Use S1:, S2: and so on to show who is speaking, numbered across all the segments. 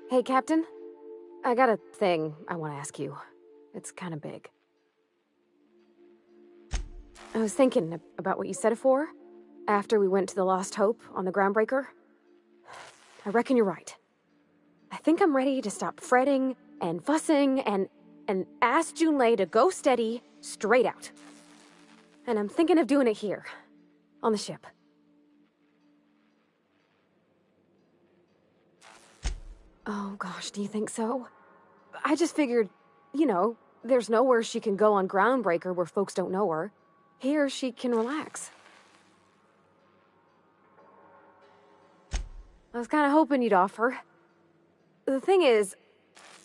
S1: Hey, Captain. I got a thing I want to ask you. It's kind of big. I was thinking about what you said before, after we went to the Lost Hope on the Groundbreaker. I reckon you're right. I think I'm ready to stop fretting and fussing and ask Junlei to go steady, straight out. And I'm thinking of doing it here, on the ship. Oh gosh, do you think so? I just figured, you know, there's nowhere she can go on Groundbreaker where folks don't know her. Here she can relax. I was kind of hoping you'd offer. The thing is,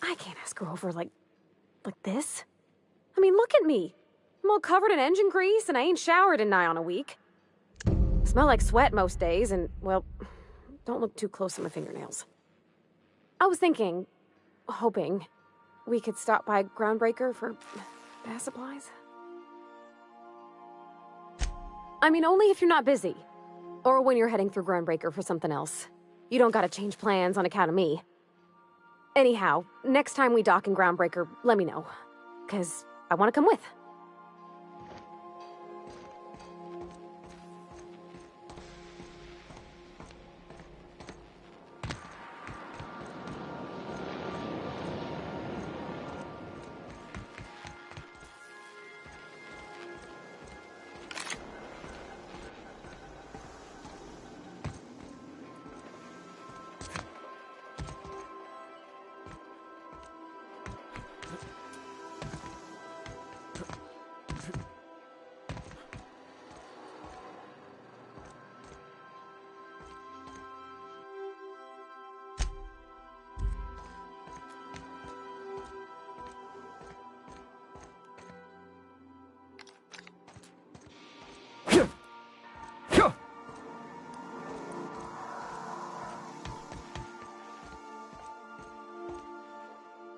S1: I can't ask her over like this. I mean, look at me. I'm all covered in engine grease and I ain't showered in nigh on a week. Smell like sweat most days and, well, don't look too close at my fingernails. I was thinking, hoping, we could stop by Groundbreaker for bath supplies. I mean, only if you're not busy. Or when you're heading through Groundbreaker for something else. You don't gotta change plans on account of me. Anyhow, next time we dock in Groundbreaker, let me know. 'Cause I want to come with.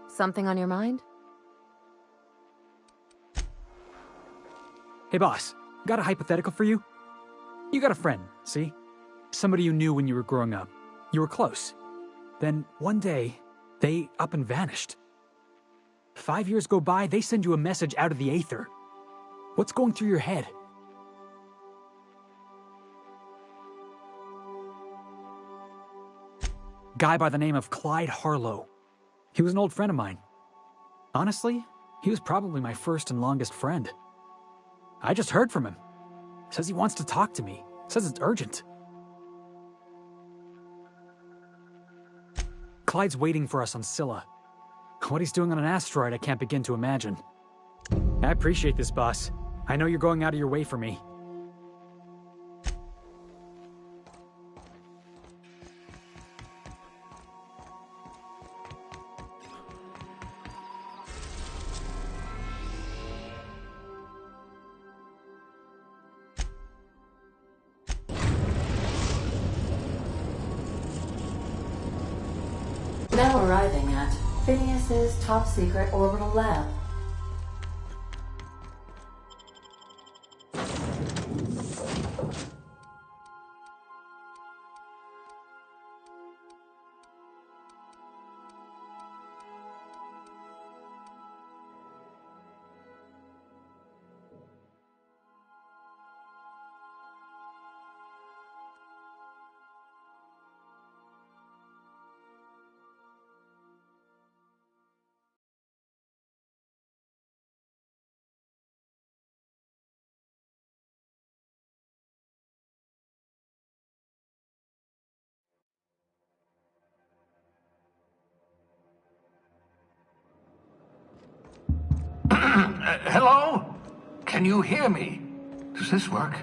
S2: Something on your mind?
S3: Hey boss, got a hypothetical for you? You got a friend, see? Somebody you knew when you were growing up. You were close. Then one day, they up and vanished. 5 years go by, they send you a message out of the aether. What's going through your head? Guy by the name of Clyde Harlow. He was an old friend of mine. Honestly, he was probably my first and longest friend. I just heard from him. Says he wants to talk to me. Says it's urgent. Clyde's waiting for us on Scylla. What he's doing on an asteroid, I can't begin to imagine. I appreciate this, boss. I know you're going out of your way for me.
S4: Now arriving at Phineas's top-secret orbital lab.
S5: Hello? Can you hear me? Does this work?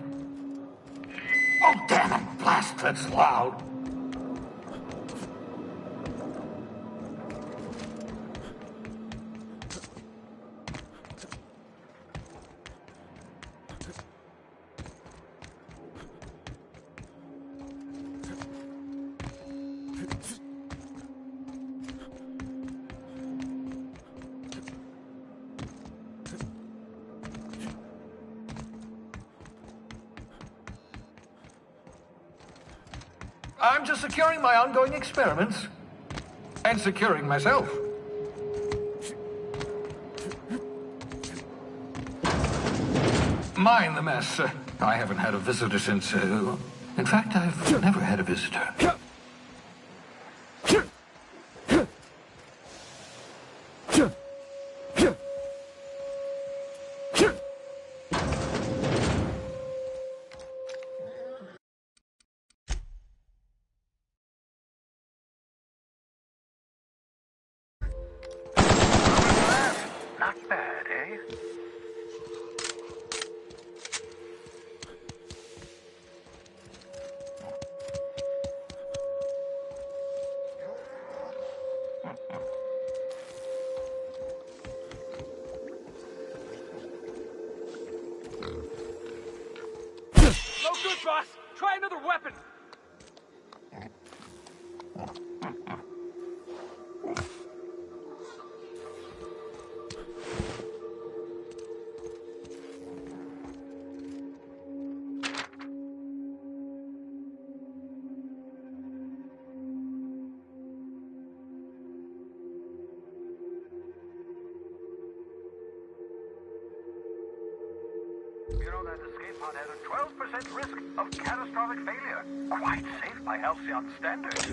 S5: Oh, damn it! Blast, that's loud. I'm just securing my ongoing experiments. And securing myself. Mind the mess. I haven't had a visitor since... in fact, I've never had a visitor. Not bad, eh?
S3: No good, boss! Try another weapon!
S5: You know that escape pod had a 12% risk of catastrophic failure. Quite safe by Halcyon standards.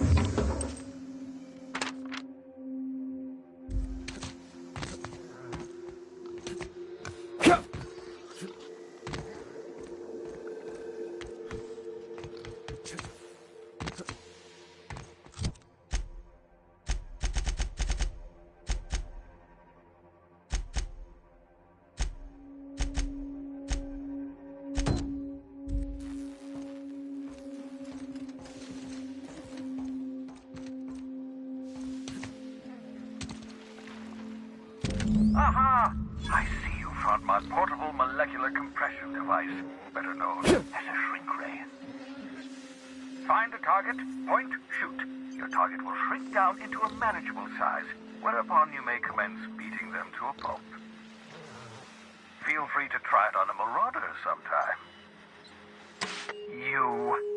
S5: Aha! I see you front my portable molecular compression device, better known as a shrink ray. Find a target, point, shoot. Your target will shrink down into a manageable size, whereupon you may commence beating them to a pulp. Feel free to try it on a marauder sometime.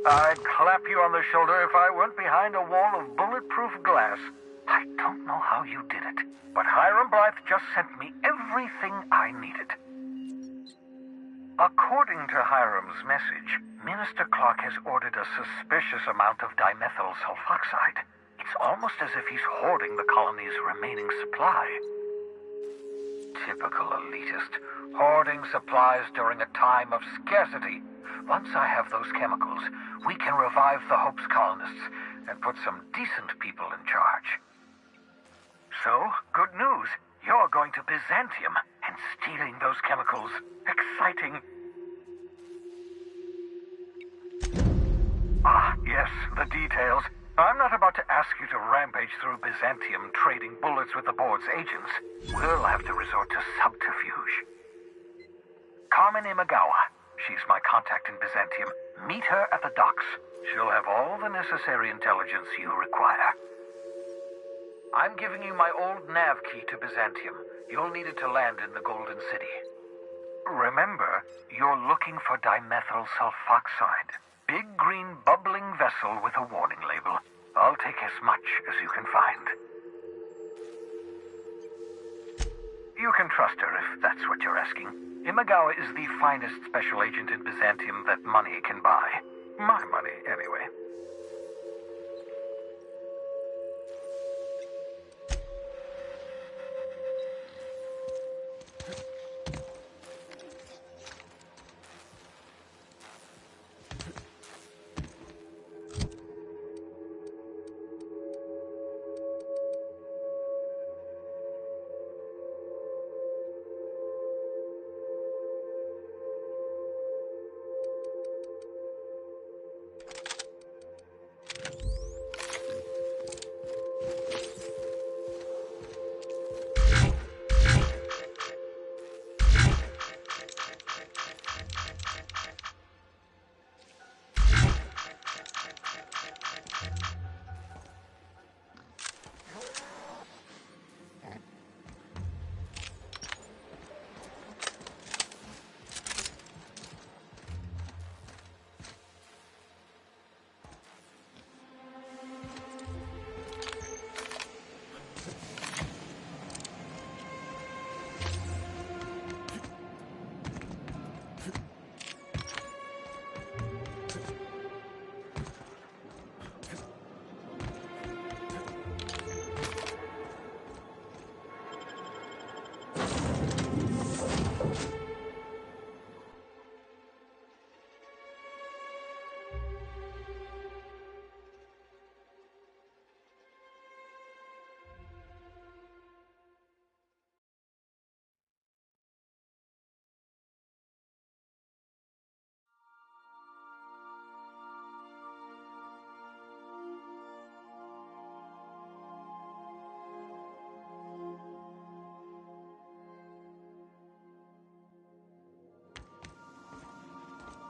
S5: I'd clap you on the shoulder if I weren't behind a wall of bulletproof glass. I don't know how you did it, but Hiram Blythe just sent me everything I needed. According to Hiram's message, Minister Clark has ordered a suspicious amount of dimethyl sulfoxide. It's almost as if he's hoarding the colony's remaining supply. Typical elitist, hoarding supplies during a time of scarcity. Once I have those chemicals, we can revive the Hope's colonists and put some decent people in charge. So, good news. You're going to Byzantium and stealing those chemicals. Exciting. Ah, yes, the details. I'm not about to ask you to rampage through Byzantium trading bullets with the board's agents. We'll have to resort to subterfuge. Carmen Imagawa. She's my contact in Byzantium. Meet her at the docks. She'll have all the necessary intelligence you require. I'm giving you my old nav key to Byzantium. You'll need it to land in the Golden City. Remember, you're looking for dimethyl sulfoxide. Big green bubbling vessel with a warning label. I'll take as much as you can find. You can trust her if that's what you're asking. Imagawa is the finest special agent in Byzantium that money can buy. My money, anyway.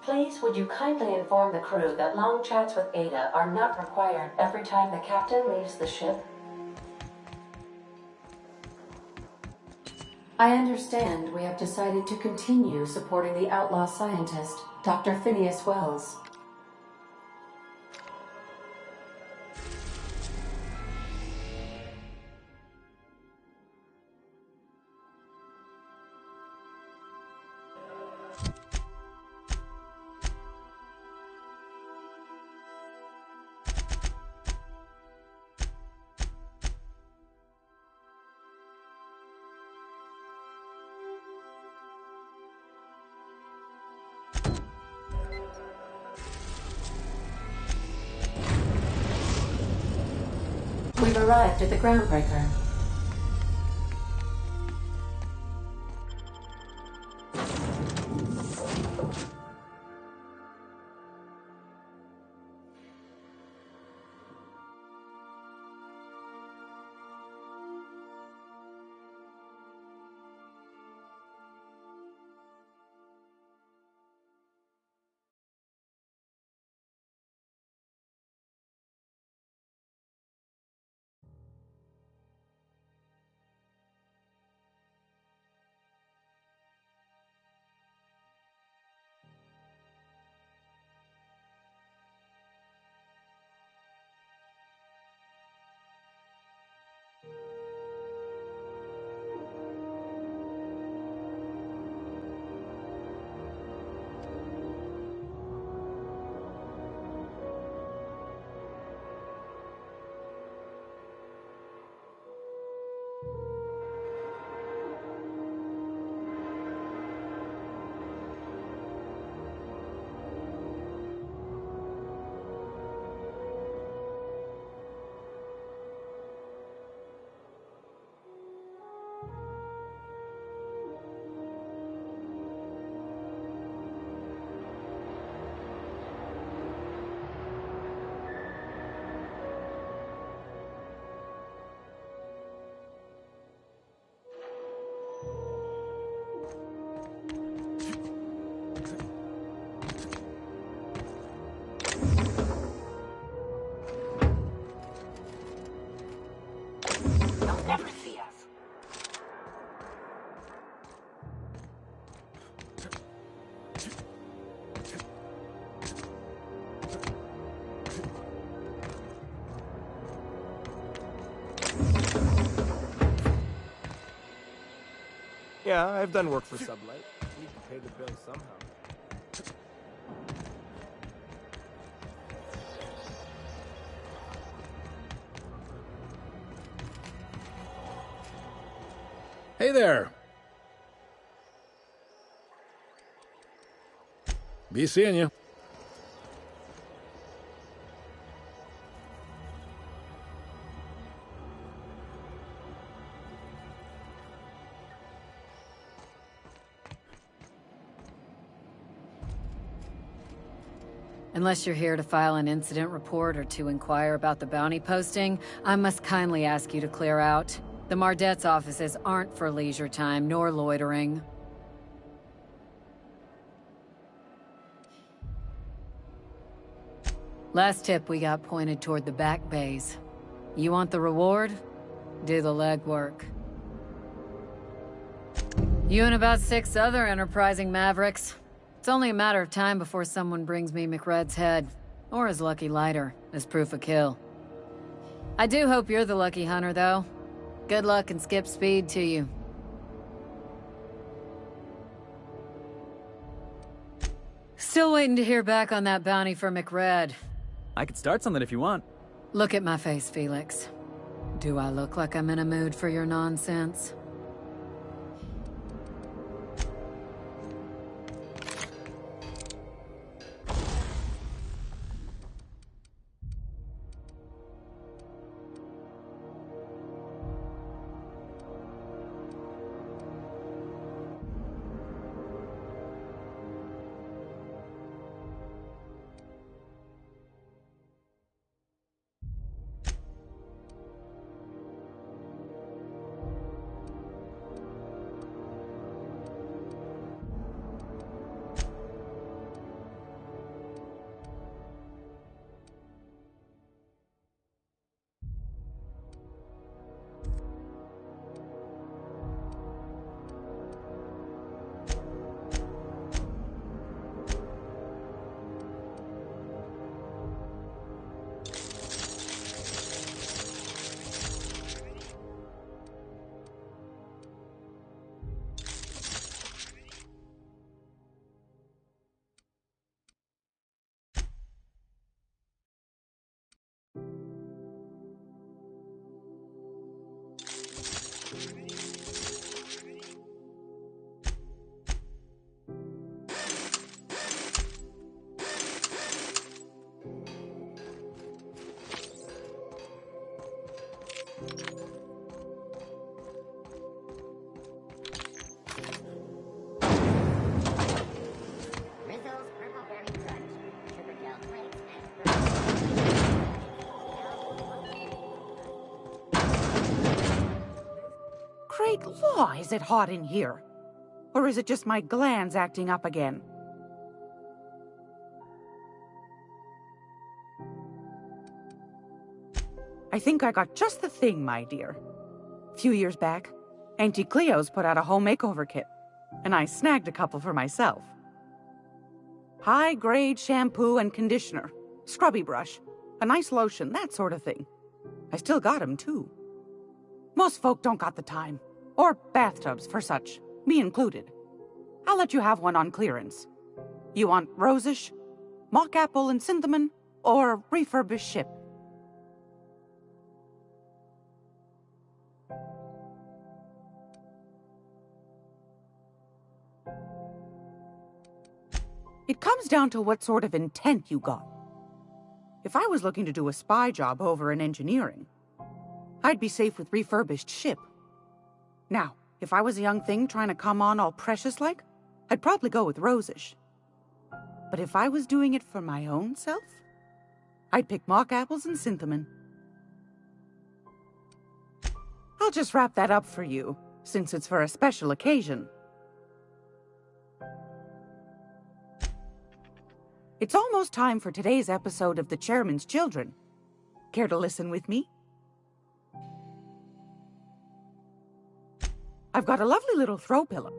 S4: Please, would you kindly inform the crew that long chats with Ada are not required every time the captain leaves the ship? I understand we have decided to continue supporting the outlaw scientist, Dr. Phineas Wells. We've arrived at the groundbreaker.
S6: Yeah, I've done work for Sublight. Need to pay the bill somehow.
S7: Hey there. Be seeing you.
S2: Unless you're here to file an incident report or to inquire about the bounty posting, I must kindly ask you to clear out. The Mardet's offices aren't for leisure time nor loitering. Last tip we got pointed toward the back bays. You want the reward? Do the legwork. You and about 6 other enterprising mavericks. It's only a matter of time before someone brings me McRed's head, or his lucky lighter, as proof of kill. I do hope you're the lucky hunter, though. Good luck and skip speed to you. Still waiting to hear back on that bounty for McRed.
S3: I could start something if you want.
S2: Look at my face, Felix. Do I look like I'm in a mood for your nonsense?
S8: Great law, is it hot in here? Or is it just my glands acting up again? I think I got just the thing, my dear. A few years back, Auntie Cleo's put out a home makeover kit, and I snagged a couple for myself. High-grade shampoo and conditioner, scrubby brush, a nice lotion, that sort of thing. I still got 'em, too. Most folk don't got the time, or bathtubs for such, me included. I'll let you have one on clearance. You want rosish, mock apple and cinnamon, or refurbished ship? It comes down to what sort of intent you got. If I was looking to do a spy job over in engineering, I'd be safe with refurbished ship. Now, if I was a young thing trying to come on all precious-like, I'd probably go with rosish. But if I was doing it for my own self, I'd pick mock apples and cinnamon. I'll just wrap that up for you, since it's for a special occasion. It's almost time for today's episode of The Chairman's Children. Care to listen with me? I've got a lovely little throw pillow.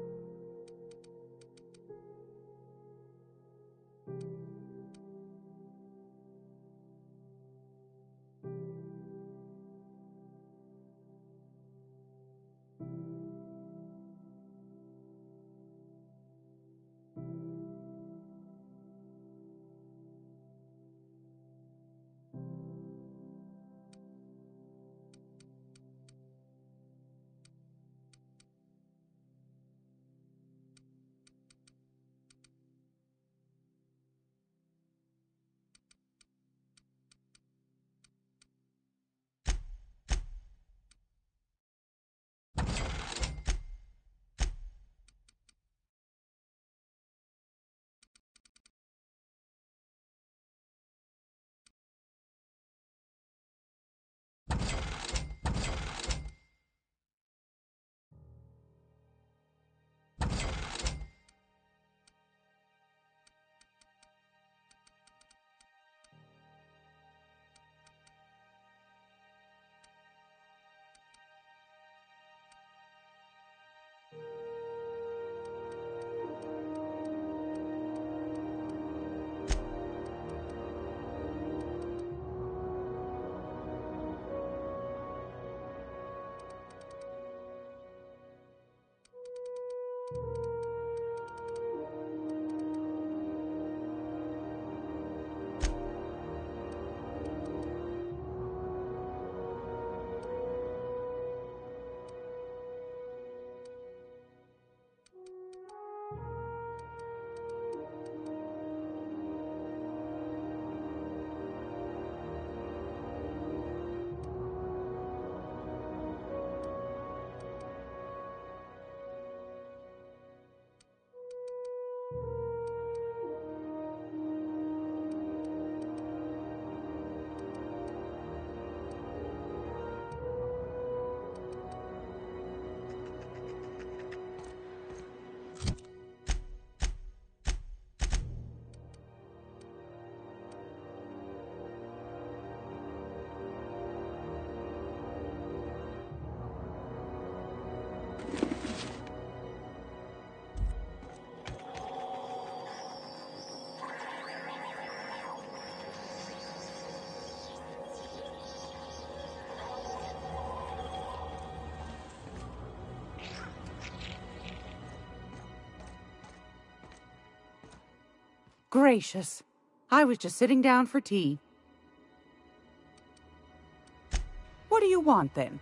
S8: Gracious. I was just sitting down for tea. What do you want, then?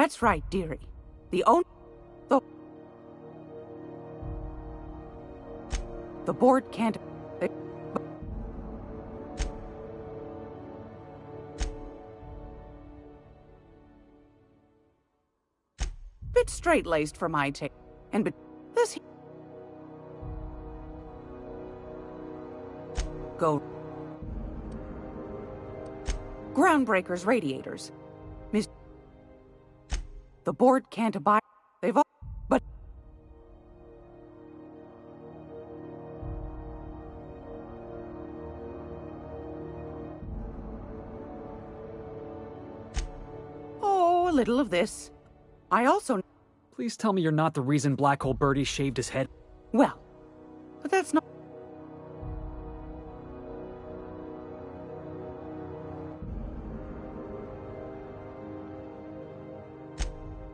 S8: That's right, dearie. The board can't... Bit straight-laced for my taste. And this... Go... Groundbreakers radiators. The board can't abide... They've all... But... Oh, a little of this. I also...
S3: Please tell me you're not the reason Black Hole Birdie shaved his head.
S8: Well, but that's not...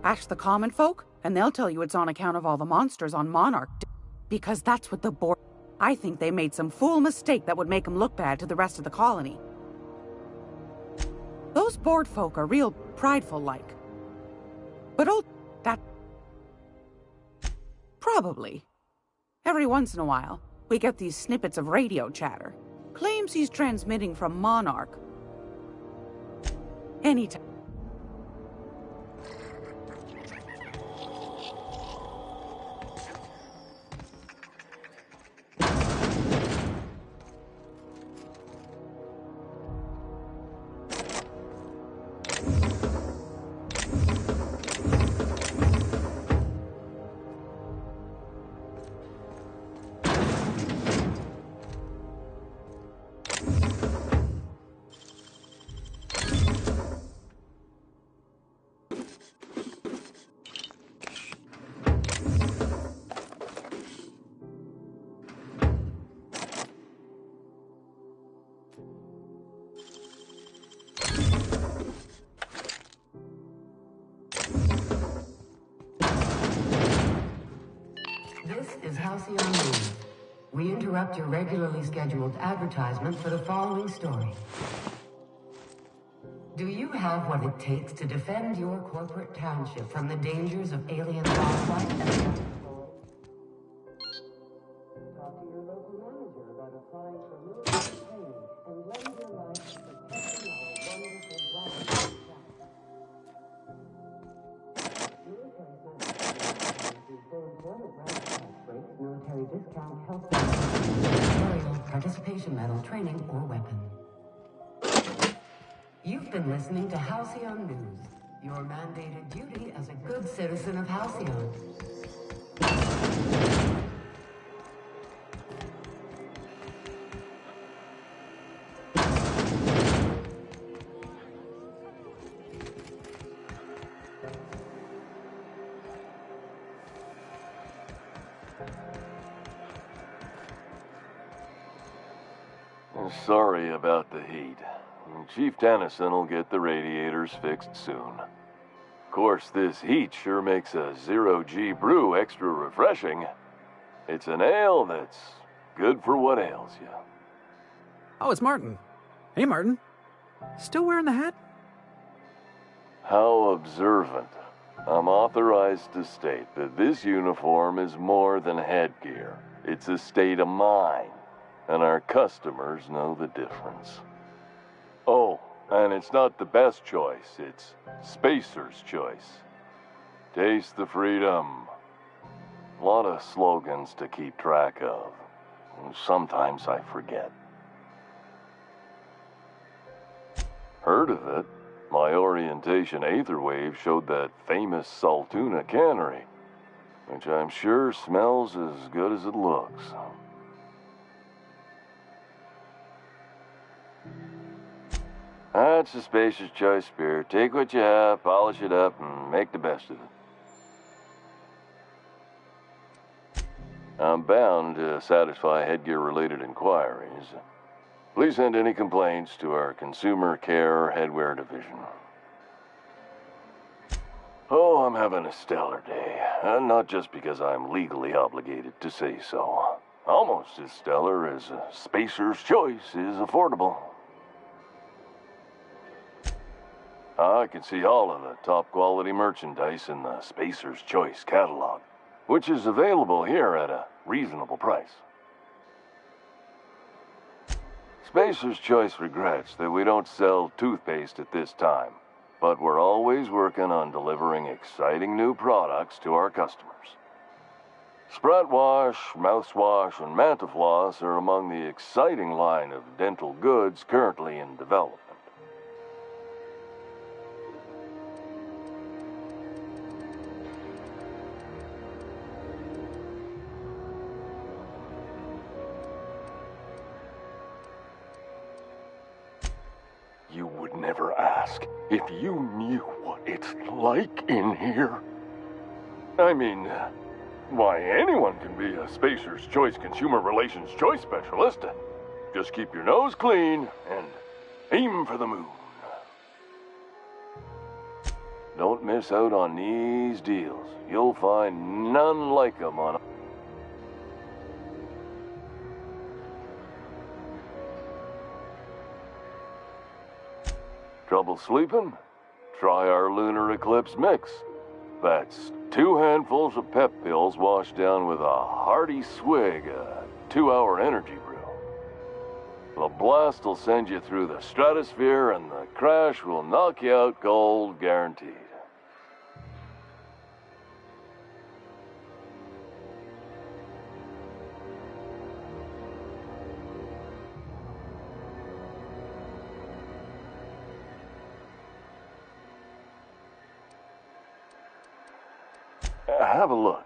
S8: Ask the common folk, and they'll tell you it's on account of all the monsters on Monarch. Because that's what the board... I think they made some fool mistake that would make them look bad to the rest of the colony. Those board folk are real prideful-like. But that... Probably. Every once in a while, we get these snippets of radio chatter. Claims he's transmitting from Monarch. Anytime.
S9: This is Halcyon News. We interrupt your regularly scheduled advertisement for the following story. Do you have what it takes to defend your corporate township from the dangers of alien wildlife and... Talk to your local manager about applying for military training and lend your life to protecting our wonderful wildlife. Military discount, health benefits, burial, participation medal, training, or weapon. You've been listening to Halcyon News, your mandated duty as a good citizen of Halcyon.
S10: Sorry about the heat. Chief Tennyson will get the radiators fixed soon. Of course, this heat sure makes a zero-G brew extra refreshing. It's an ale that's good for what ails you.
S3: Oh, it's Martin. Hey, Martin. Still wearing the hat?
S10: How observant. I'm authorized to state that this uniform is more than headgear. It's a state of mind. And our customers know the difference. Oh, and it's not the best choice, it's Spacer's choice. Taste the freedom. A lot of slogans to keep track of. Sometimes I forget. Heard of it? My orientation Aetherwave showed that famous Saltuna cannery, which I'm sure smells as good as it looks. That's a Spacer's choice beer. Take what you have, polish it up, and make the best of it. I'm bound to satisfy headgear-related inquiries. Please send any complaints to our Consumer Care Headwear Division. Oh, I'm having a stellar day. And not just because I'm legally obligated to say so. Almost as stellar as a Spacer's choice is affordable. I can see all of the top quality merchandise in the Spacer's Choice catalog, which is available here at a reasonable price. Spacer's Choice regrets that we don't sell toothpaste at this time, but we're always working on delivering exciting new products to our customers. Sprat Wash, Mouthwash, and Mantafloss are among the exciting line of dental goods currently in development. You would never ask if you knew what it's like in here. I mean, why, anyone can be a Spacer's Choice Consumer Relations Choice Specialist. Just keep your nose clean and aim for the moon. Don't miss out on these deals. You'll find none like them on... Trouble sleeping? Try our Lunar Eclipse mix. That's 2 handfuls of pep pills washed down with a hearty swig of 2-hour energy brew. The blast will send you through the stratosphere and the crash will knock you out cold, guaranteed. Have a look.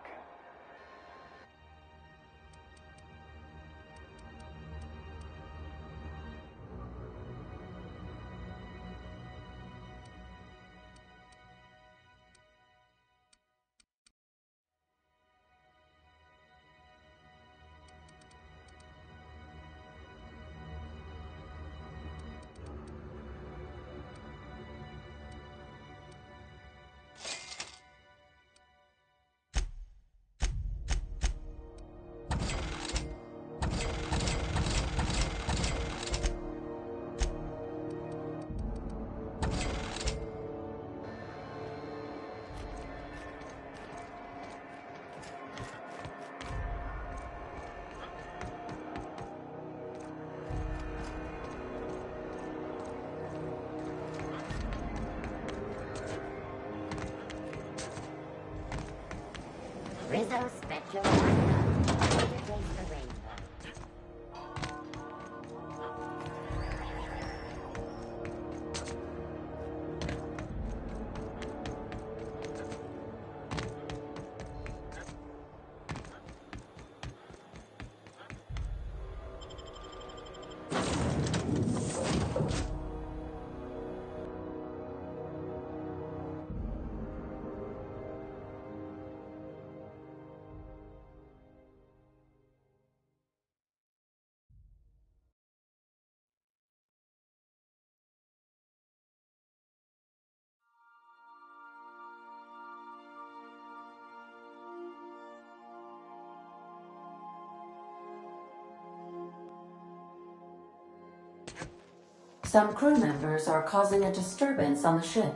S11: Rizzo Spectrum Retrace the rainbow.
S4: Some crew members are causing a disturbance on the ship.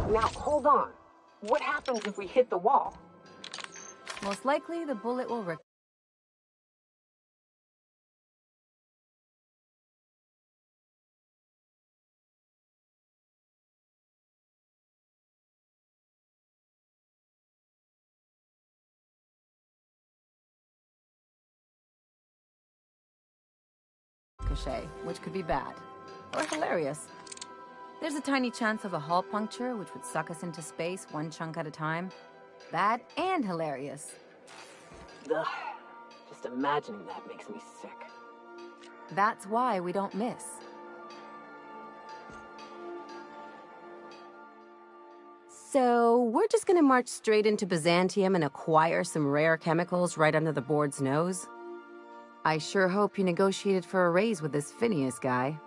S1: Now, hold on. What happens if we hit the wall?
S2: Most likely, the bullet will ricochet, which could be bad. Or hilarious. There's a tiny chance of a hull puncture, which would suck us into space one chunk at a time. Bad and hilarious.
S1: Ugh. Just imagining that makes me sick.
S12: That's why we don't miss. So, we're just gonna march straight into Byzantium and acquire some rare chemicals right under the board's nose? I sure hope you negotiated for a raise with this Phineas guy.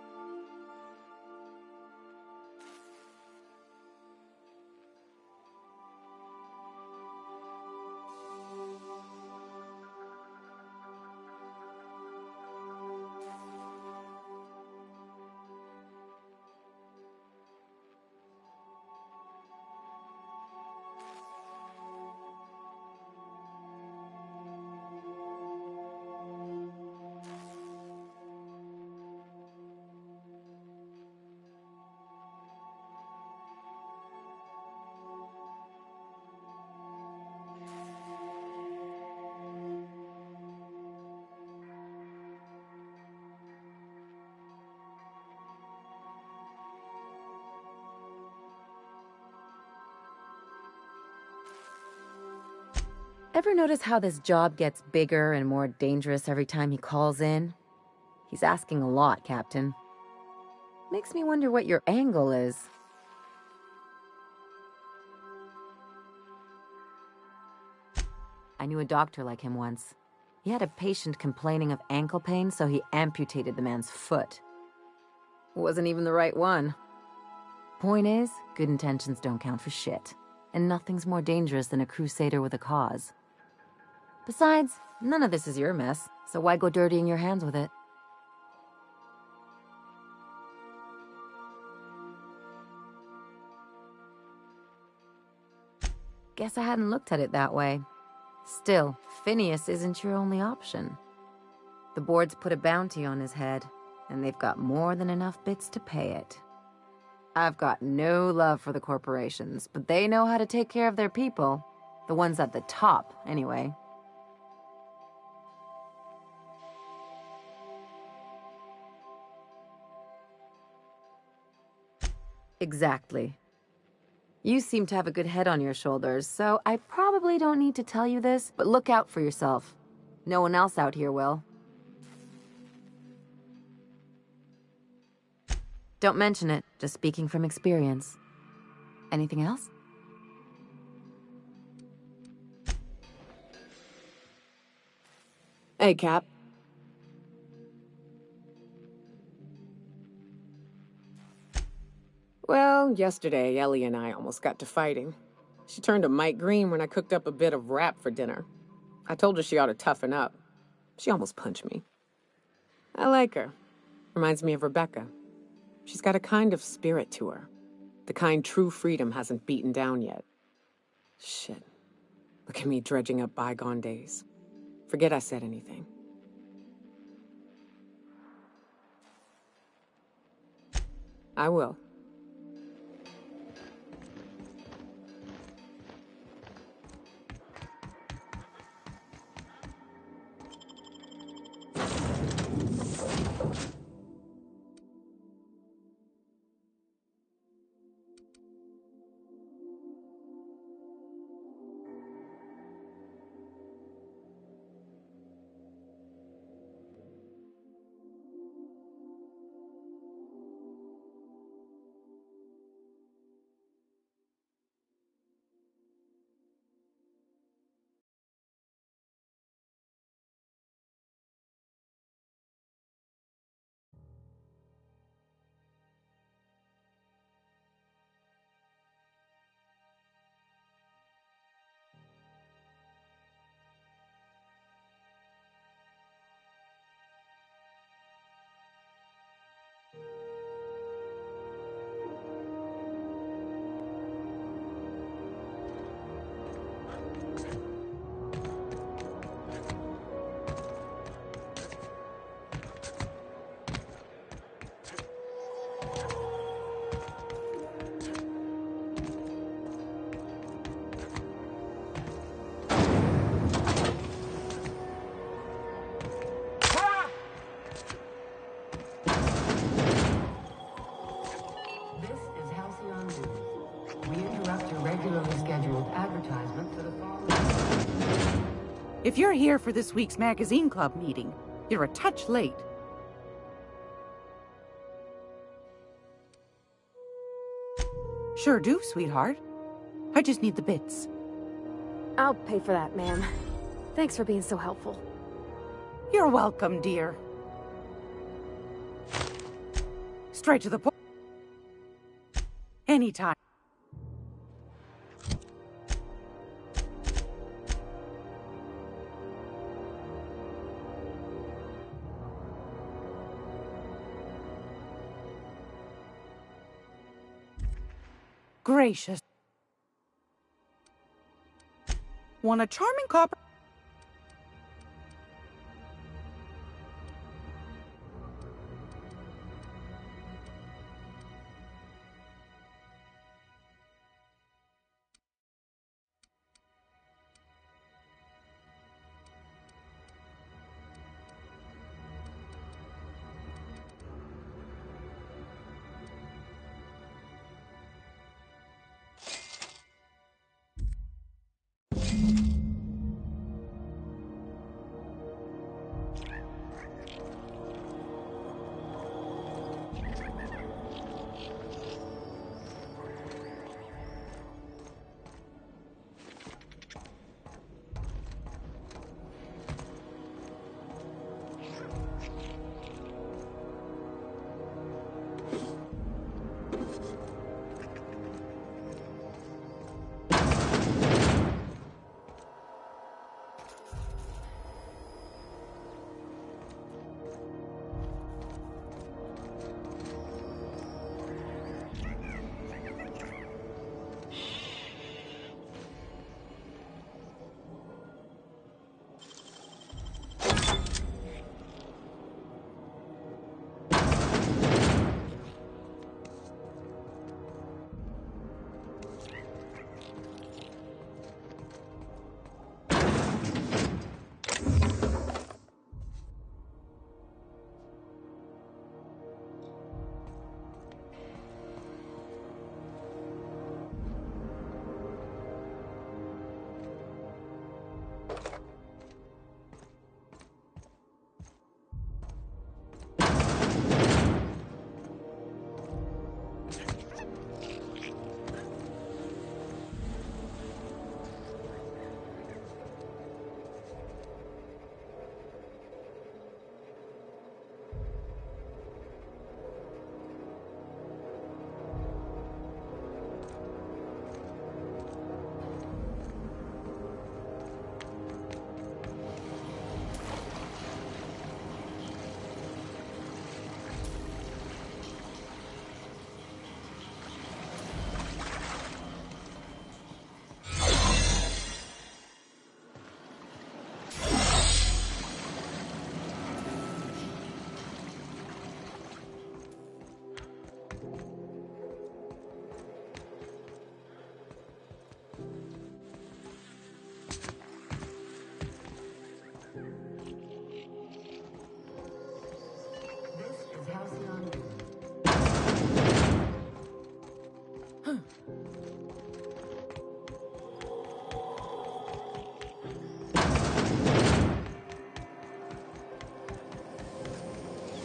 S12: Ever notice how this job gets bigger and more dangerous every time he calls in? He's asking a lot, Captain. Makes me wonder what your angle is. I knew a doctor like him once. He had a patient complaining of ankle pain, so he amputated the man's foot. Wasn't even the right one. Point is, good intentions don't count for shit. And nothing's more dangerous than a crusader with a cause. Besides, none of this is your mess, so why go dirtying your hands with it? Guess I hadn't looked at it that way. Still, Phineas isn't your only option. The board's put a bounty on his head, and they've got more than enough bits to pay it. I've got no love for the corporations, but they know how to take care of their people. The ones at the top, anyway. Exactly. You seem to have a good head on your shoulders, so I probably don't need to tell you this, but look out for yourself. No one else out here will. Don't mention it, just speaking from experience. Anything else?
S13: Hey, Cap. Well, yesterday, Ellie and I almost got to fighting. She turned to Mike Green when I cooked up a bit of wrap for dinner. I told her she ought to toughen up. She almost punched me. I like her. Reminds me of Rebecca. She's got a kind of spirit to her. The kind true freedom hasn't beaten down yet. Shit. Look at me dredging up bygone days. Forget I said anything. I will.
S8: If you're here for this week's magazine club meeting, you're a touch late. Sure do, sweetheart. I just need the bits.
S1: I'll pay for that, ma'am. Thanks for being so helpful.
S8: You're welcome, dear. Straight to the point. Anytime. Gracious. Want a charming copper?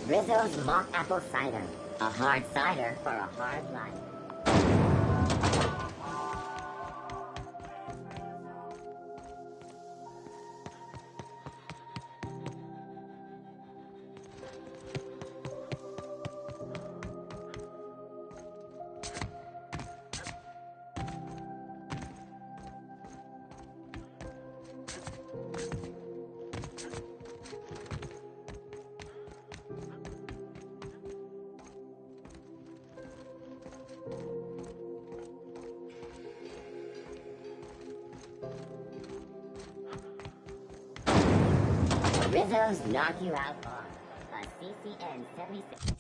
S11: Rizzo's mock apple cider. A hard cider for a hard life. Rizzo's knock you out hard. A CCN 76.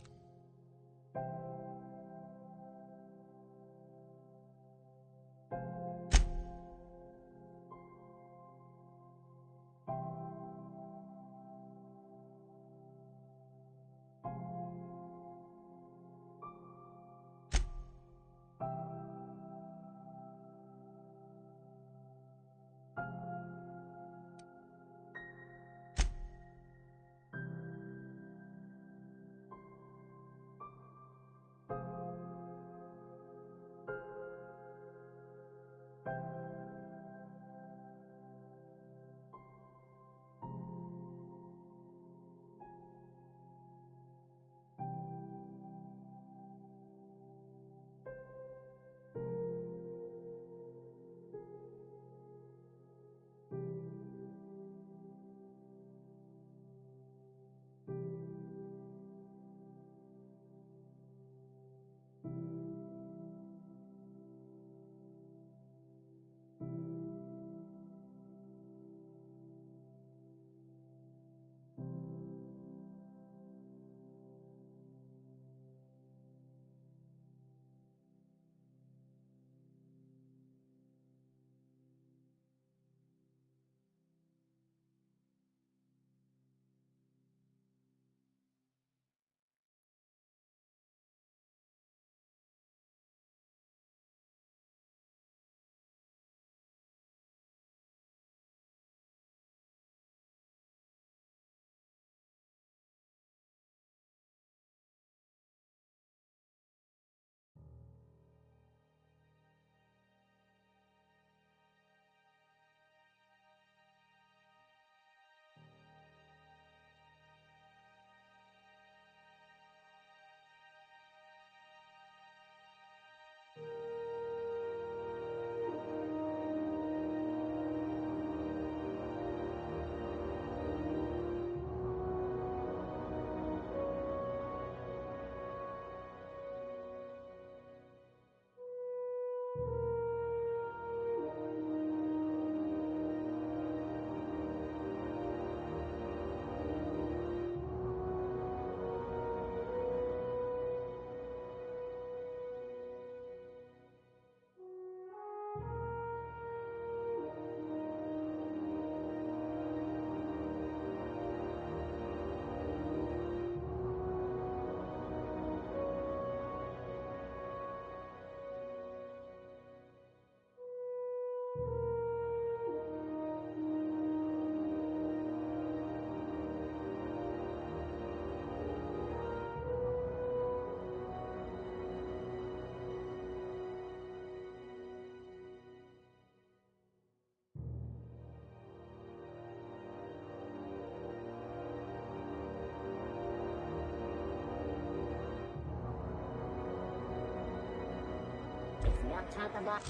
S11: talk about...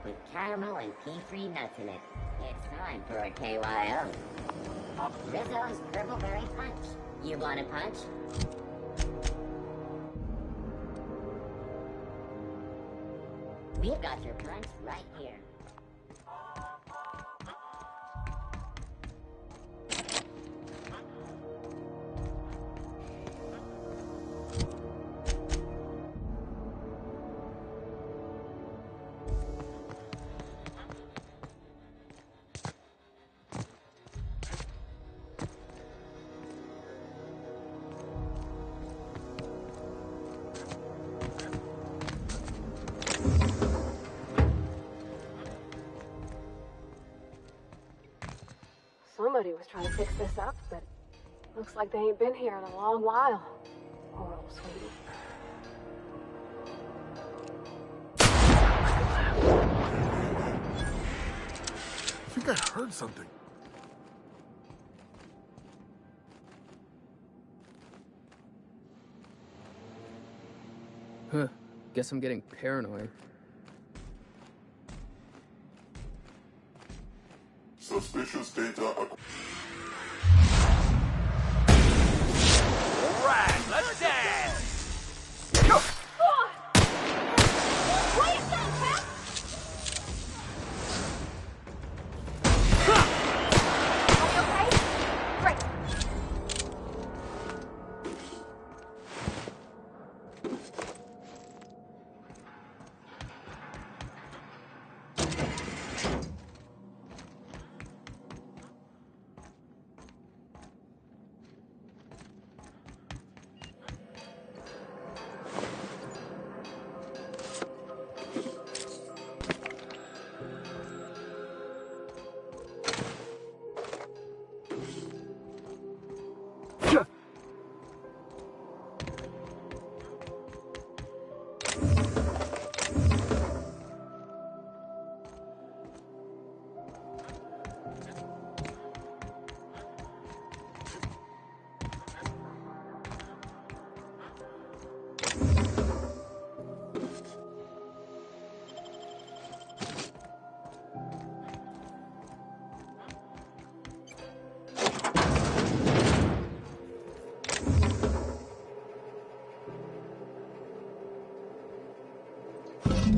S11: with caramel and pea-free nuts in it. It's time for a KYO. Rizzo's Purple Berry Punch. You want a punch? We've got your punch right here.
S1: Somebody was trying to fix this up, but looks like they ain't been here in a long while. Poor old sweetie.
S14: I think I heard something.
S15: Huh. Guess I'm getting paranoid.
S14: Suspicious data.
S16: Alright, let's dance!
S1: Go! What is that, Pat? Are you okay? Great.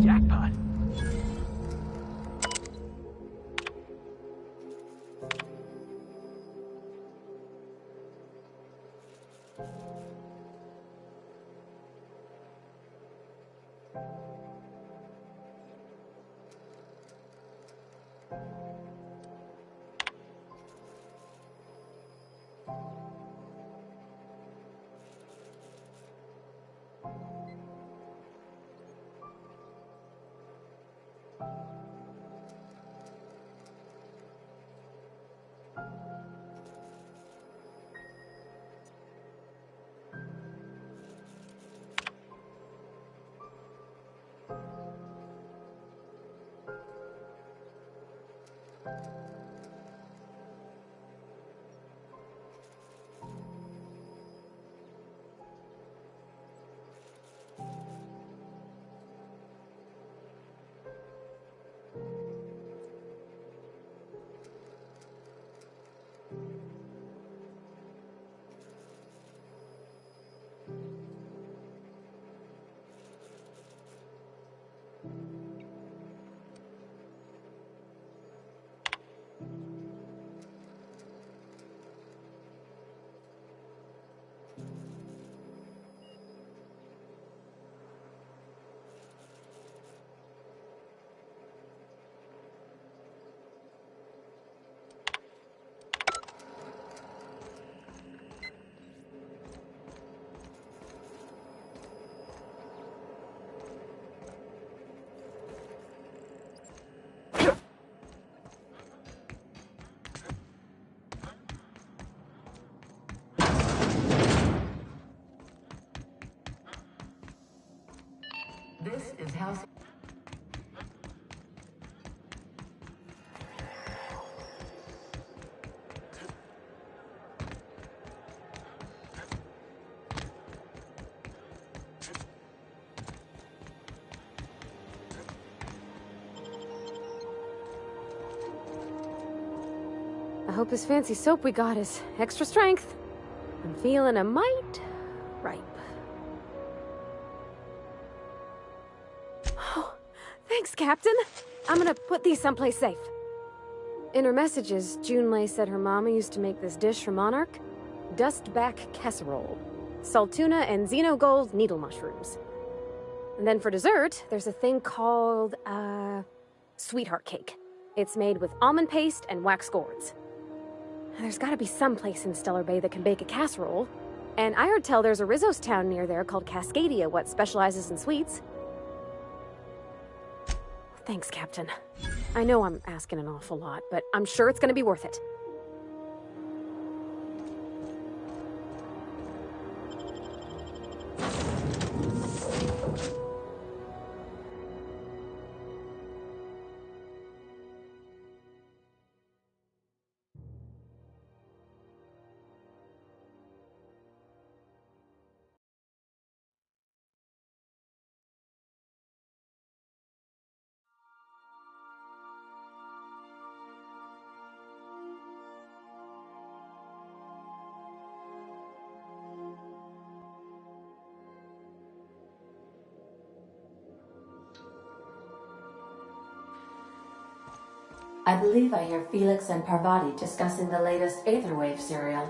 S3: Jackpot.
S4: is house.
S1: I hope this fancy soap we got is extra strength. I'm feeling a mite ripe. Oh, thanks, Captain. I'm gonna put these someplace safe. In her messages, Junlei said her mama used to make this dish for Monarch. Dustback casserole. Salt tuna and xenogold needle mushrooms. And then for dessert, there's a thing called, sweetheart cake. It's made with almond paste and wax gourds. There's gotta be some place in Stellar Bay that can bake a casserole. And I heard tell there's a Rizzo's town near there called Cascadia what specializes in sweets. Thanks, Captain. I know I'm asking an awful lot, but I'm sure it's gonna be worth it.
S4: I believe I hear Felix and Parvati discussing the latest Aetherwave serial.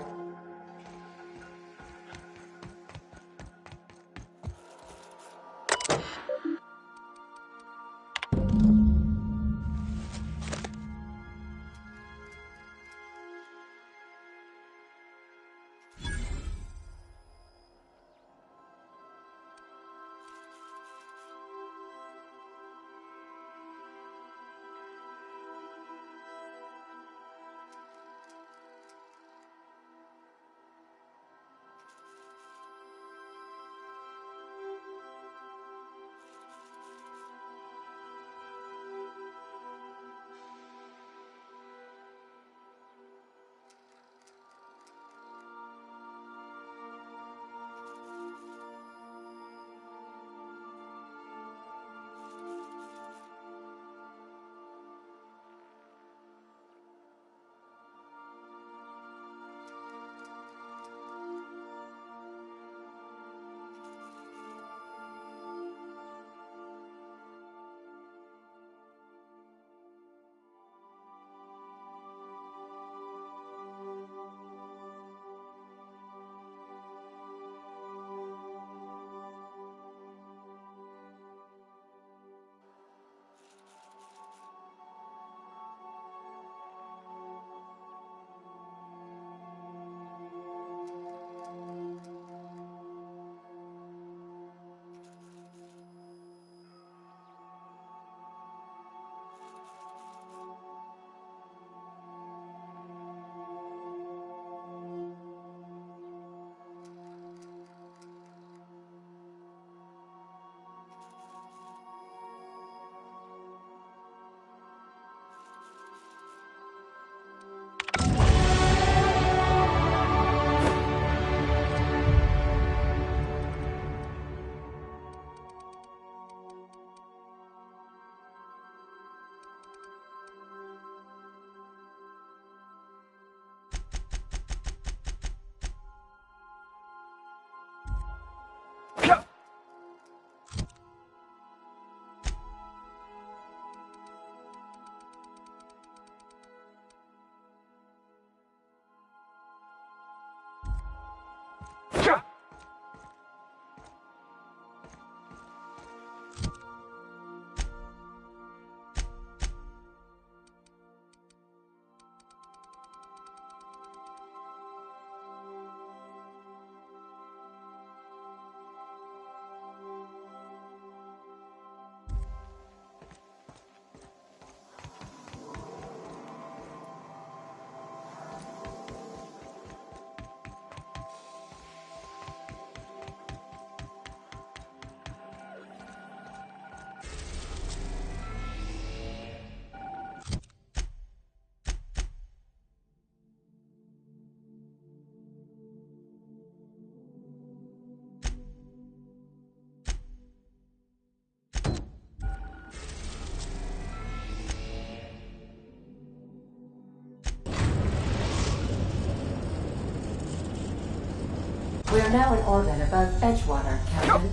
S4: are now in orbit above Edgewater, Captain.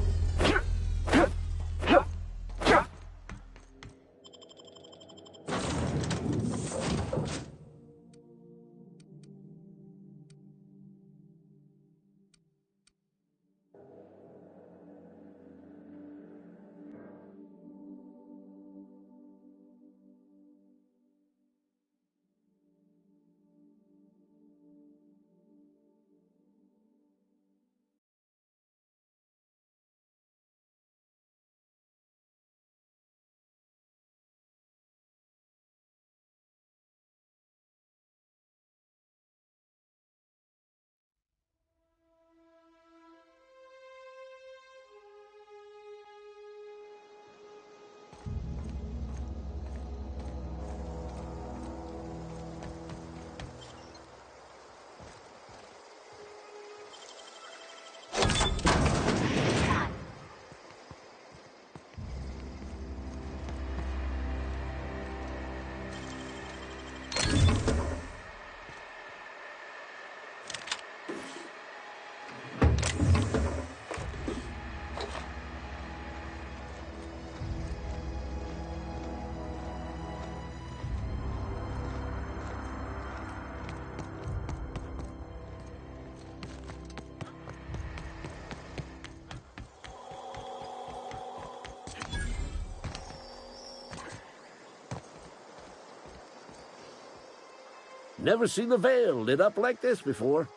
S17: Never seen the Vale lit up like this before.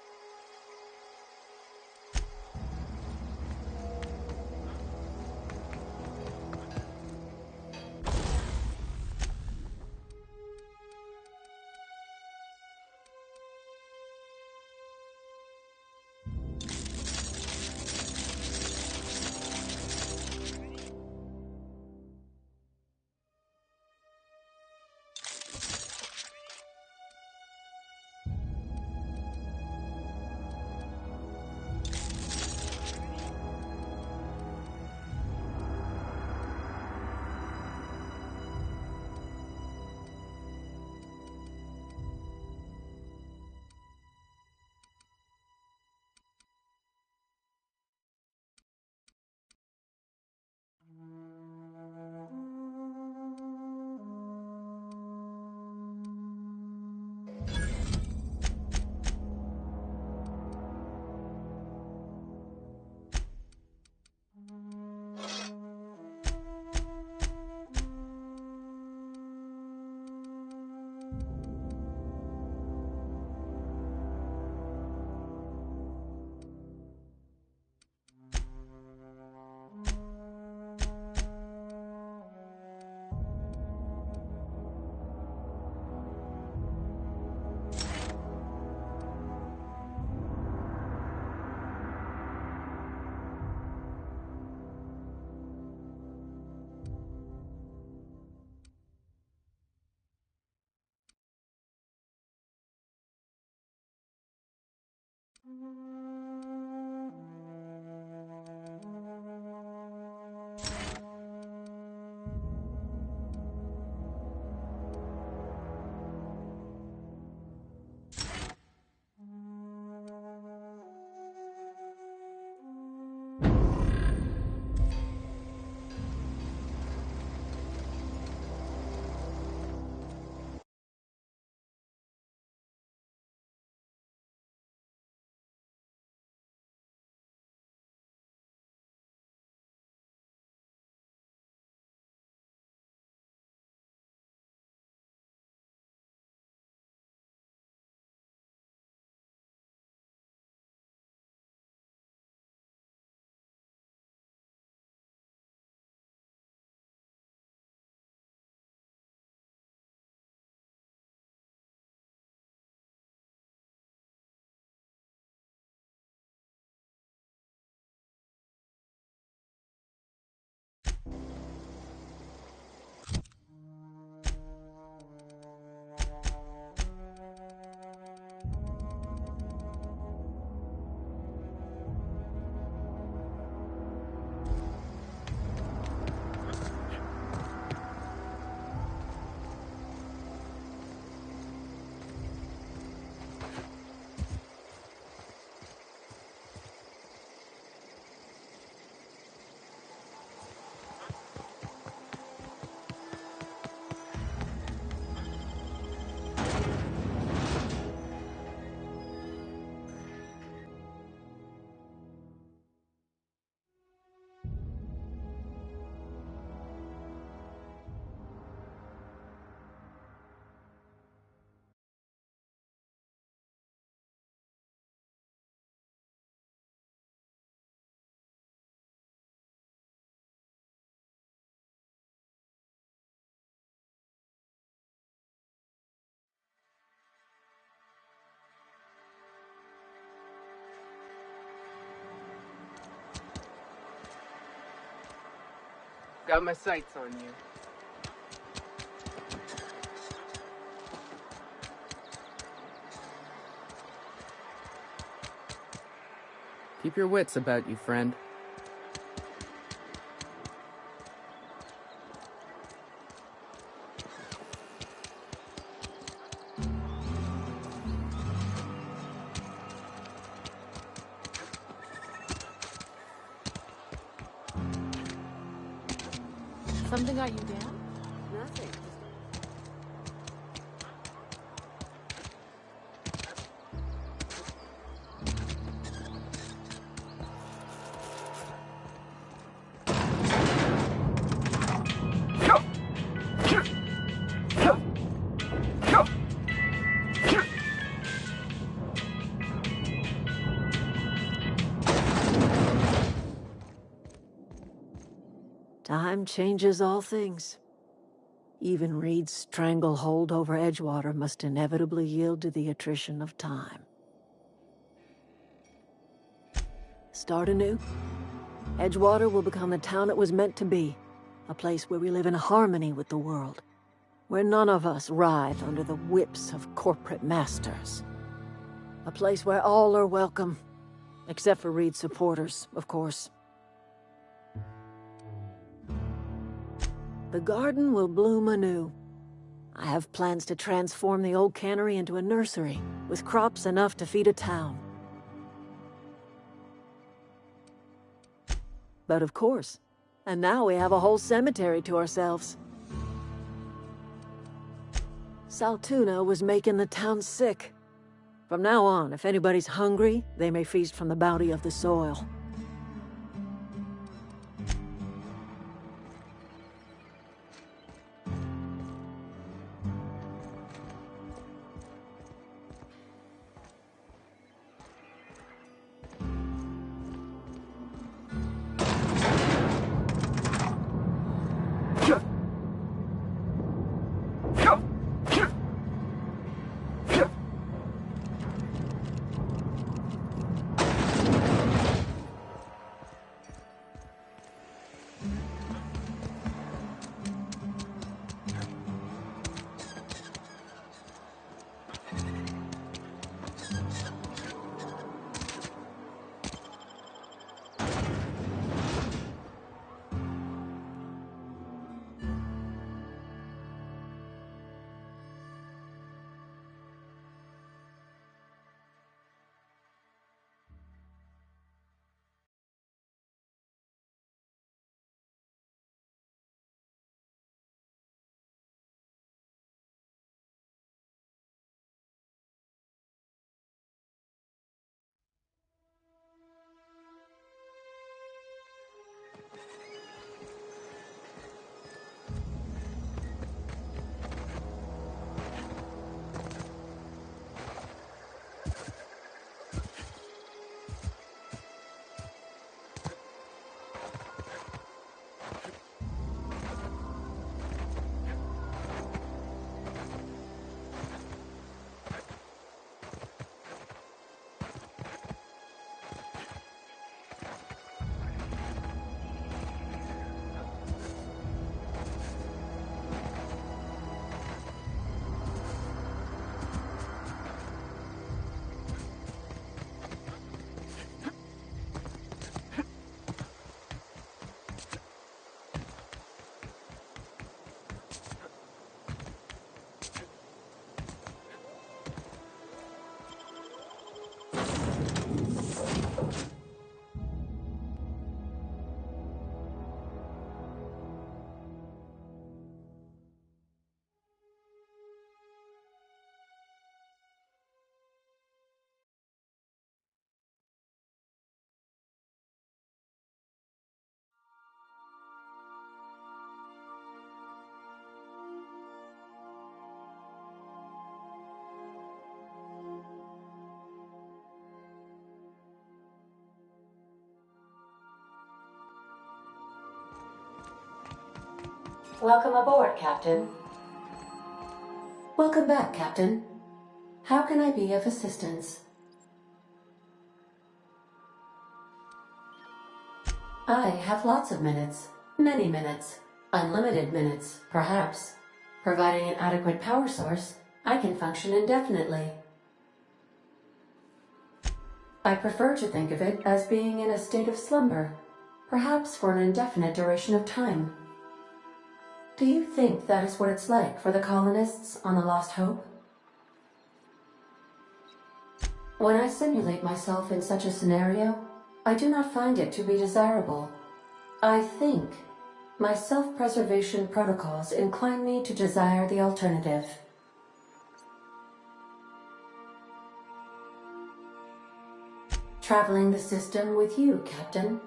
S13: Got my sights on you. Keep your wits about you, friend.
S1: Something got you down?
S13: Nothing.
S18: Time changes all things. Even Reed's stranglehold over Edgewater must inevitably yield to the attrition of time. Start anew. Edgewater will become the town it was meant to be, a place where we live in harmony with the world, where none of us writhe under the whips of corporate masters. A place where all are welcome, except for Reed's supporters, of course. The garden will bloom anew. I have plans to transform the old cannery into a nursery, with crops enough to feed a town. But of course, and now we have a whole cemetery to ourselves. Saltuna was making the town sick. From now on, if anybody's hungry, they may feast from the bounty of the soil.
S4: Welcome aboard, Captain. Welcome back, Captain. How can I be of assistance? I have lots of minutes. Many minutes. Unlimited minutes, perhaps. Providing an adequate power source, I can function indefinitely. I prefer to think of it as being in a state of slumber, perhaps for an indefinite duration of time. Do you think that is what it's like for the colonists on the Lost Hope? When I simulate myself in such a scenario, I do not find it to be desirable. I think my self-preservation protocols incline me to desire the alternative. Traveling the system with you, Captain.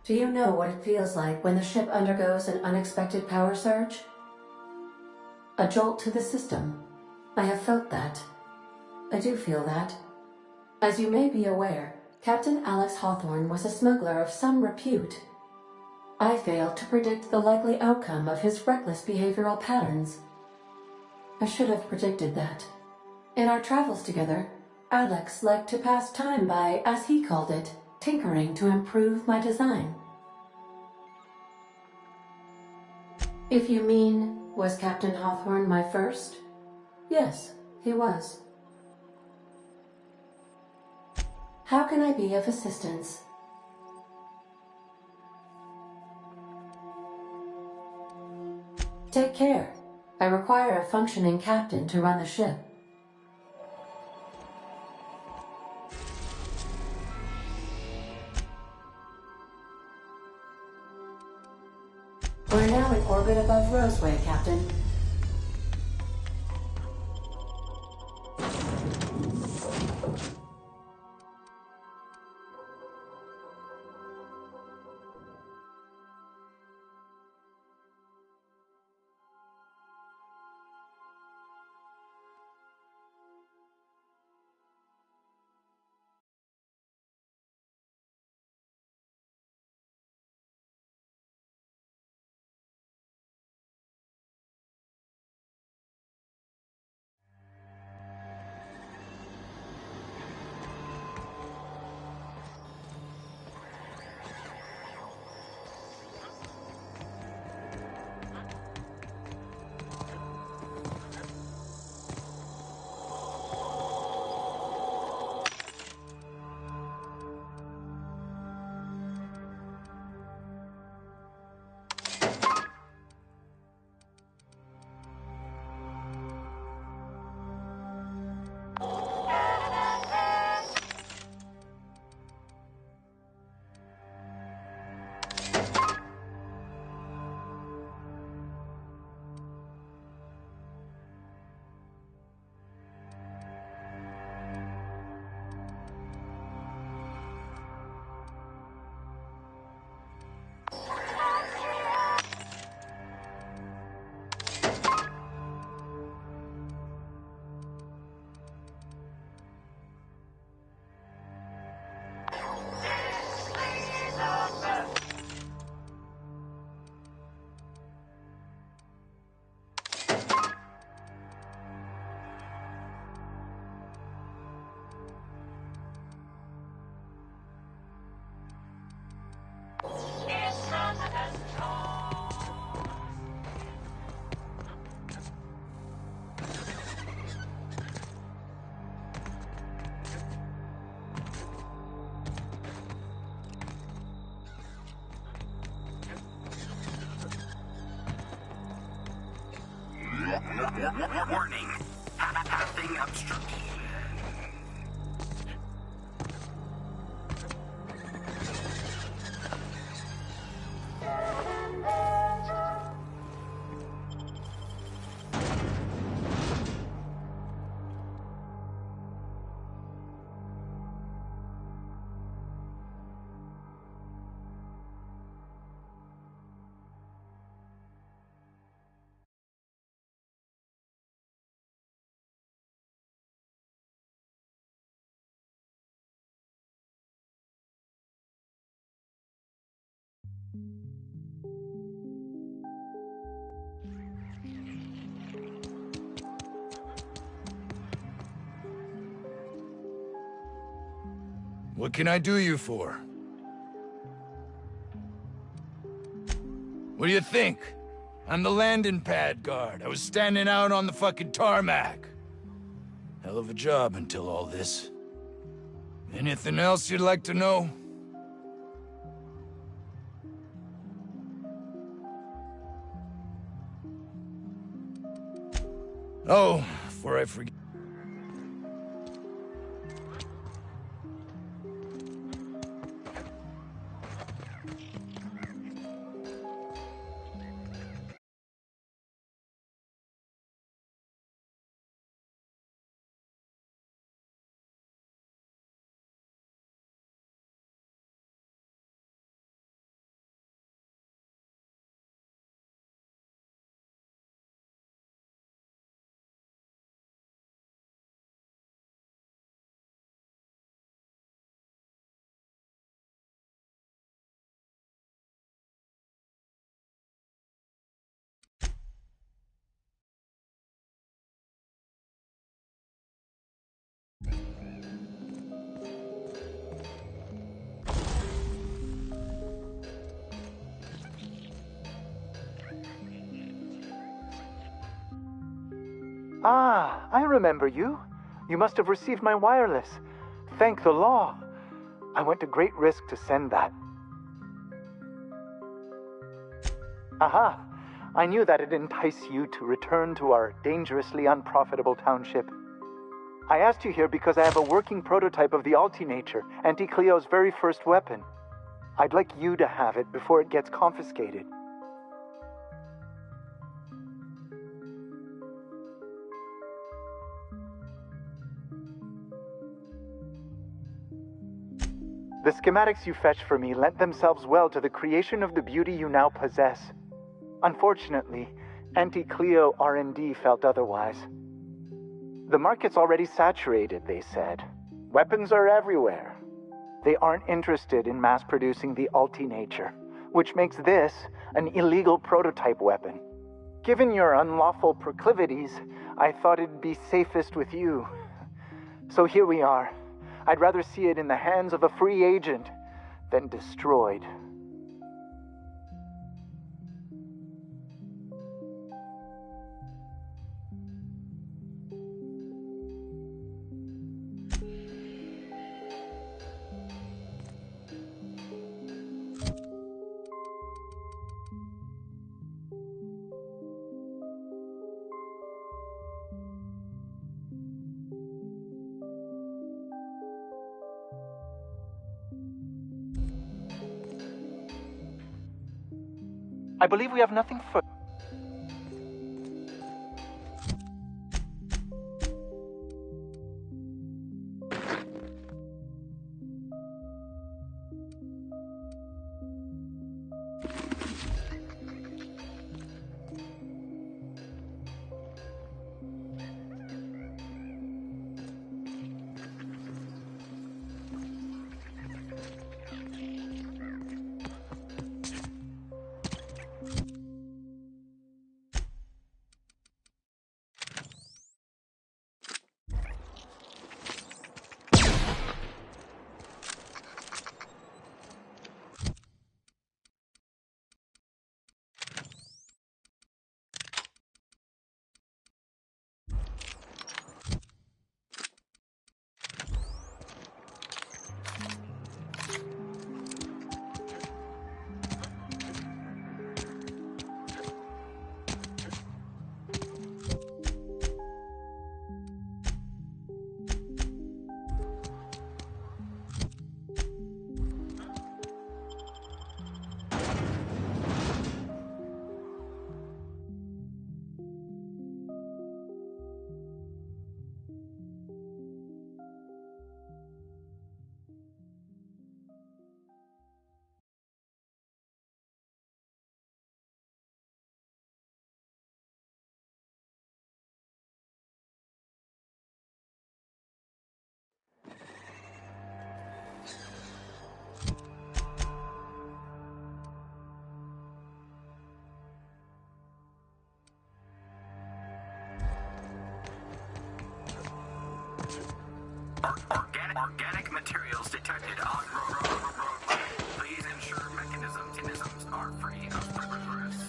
S4: Do you know what it feels like when the ship undergoes an unexpected power surge? A jolt to the system. I have felt that. I do feel that. As you may be aware, Captain Alex Hawthorne was a smuggler of some repute. I failed to predict the likely outcome of his reckless behavioral patterns. I should have predicted that. In our travels together, Alex liked to pass time by, as he called it, tinkering to improve my design. If you mean, was Captain Hawthorne my first? Yes, he was. How can I be of assistance? Take care. I require a functioning captain to run the ship. We're now in orbit above Roseway, Captain.
S16: Warning. Passing obstruction.
S19: What can I do you for? What do you think? I'm the landing pad guard. I was standing out on the fucking tarmac. Hell of a job until all this. Anything else you'd like to know? Oh, before I forget.
S20: Ah, I remember you. You must have received my wireless. Thank the law. I went to great risk to send that. Aha! I knew that'd entice you to return to our dangerously unprofitable township. I asked you here because I have a working prototype of the Altinature, Auntie Cleo's very first weapon. I'd like you to have it before it gets confiscated. The schematics you fetched for me lent themselves well to the creation of the beauty you now possess. Unfortunately, Auntie Cleo R&D felt otherwise. The market's already saturated, they said. Weapons are everywhere. They aren't interested in mass-producing the Altinature, which makes this an illegal prototype weapon. Given your unlawful proclivities, I thought it'd be safest with you. So here we are. I'd rather see it in the hands of a free agent than destroyed. I believe we have nothing further.
S16: Organic Organic materials detected on roadway. Please ensure mechanisms are free of precursors.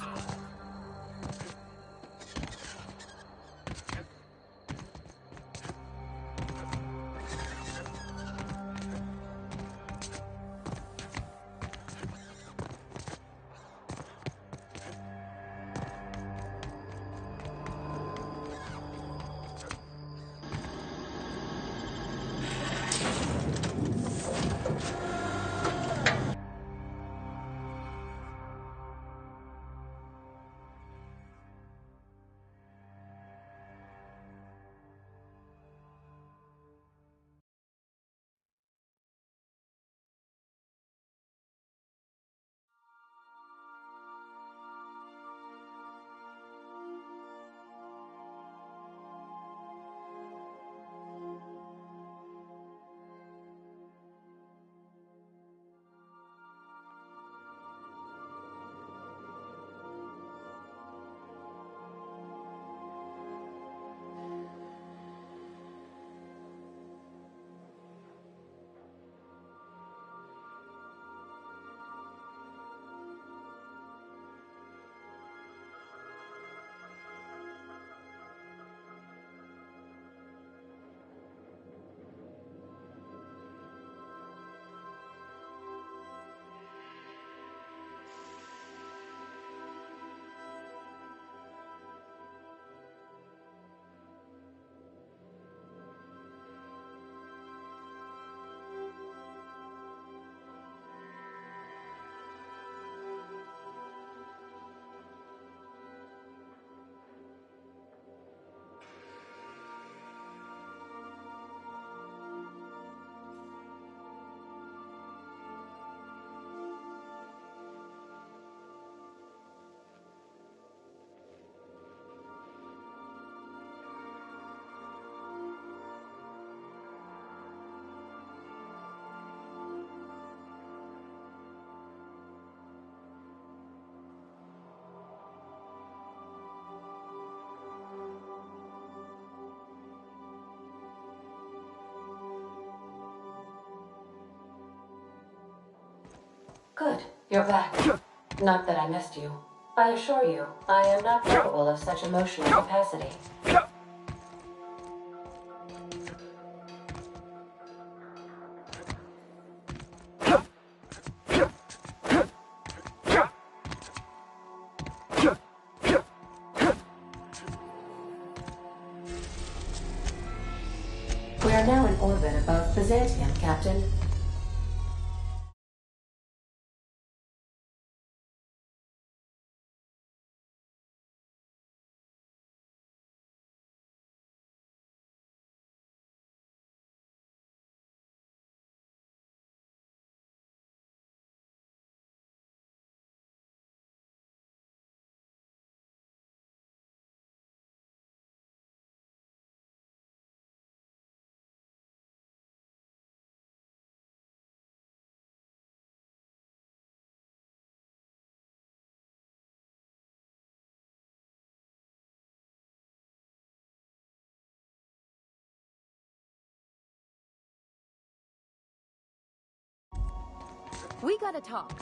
S4: Good, you're back. Not that I missed you. I assure you, I am not capable of such emotional capacity. We are now in orbit above Byzantium, Captain.
S21: We gotta talk.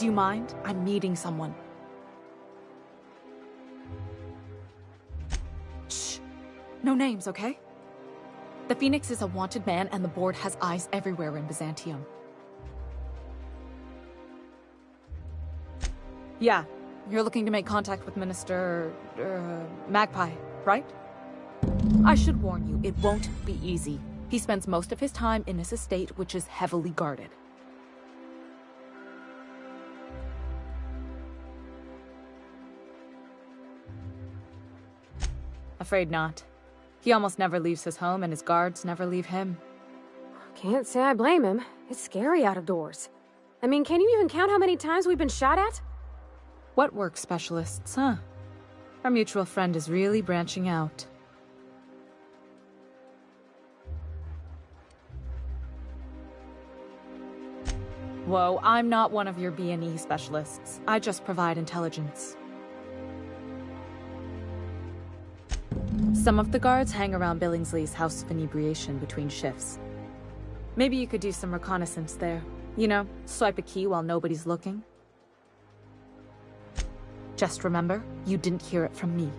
S5: Do you mind? I'm meeting someone. Shh. No names, okay? The Phoenix is a wanted man, and the board has eyes everywhere in Byzantium. Yeah, you're looking to make contact with Minister... Magpie, right? I should warn you, it won't be easy. He spends most of his time in his estate, which is heavily guarded. Afraid not. He almost never leaves his home, and his guards never leave him.
S1: Can't say I blame him. It's scary out of doors. I mean, can you even count how many times we've been shot at?
S5: What work specialists, huh? Our mutual friend is really branching out. Whoa, I'm not one of your B&E specialists. I just provide intelligence. Some of the guards hang around Billingsley's House of Inebriation between shifts. Maybe you could do some reconnaissance there. You know, swipe a key while nobody's looking. Just remember, you didn't hear it from me.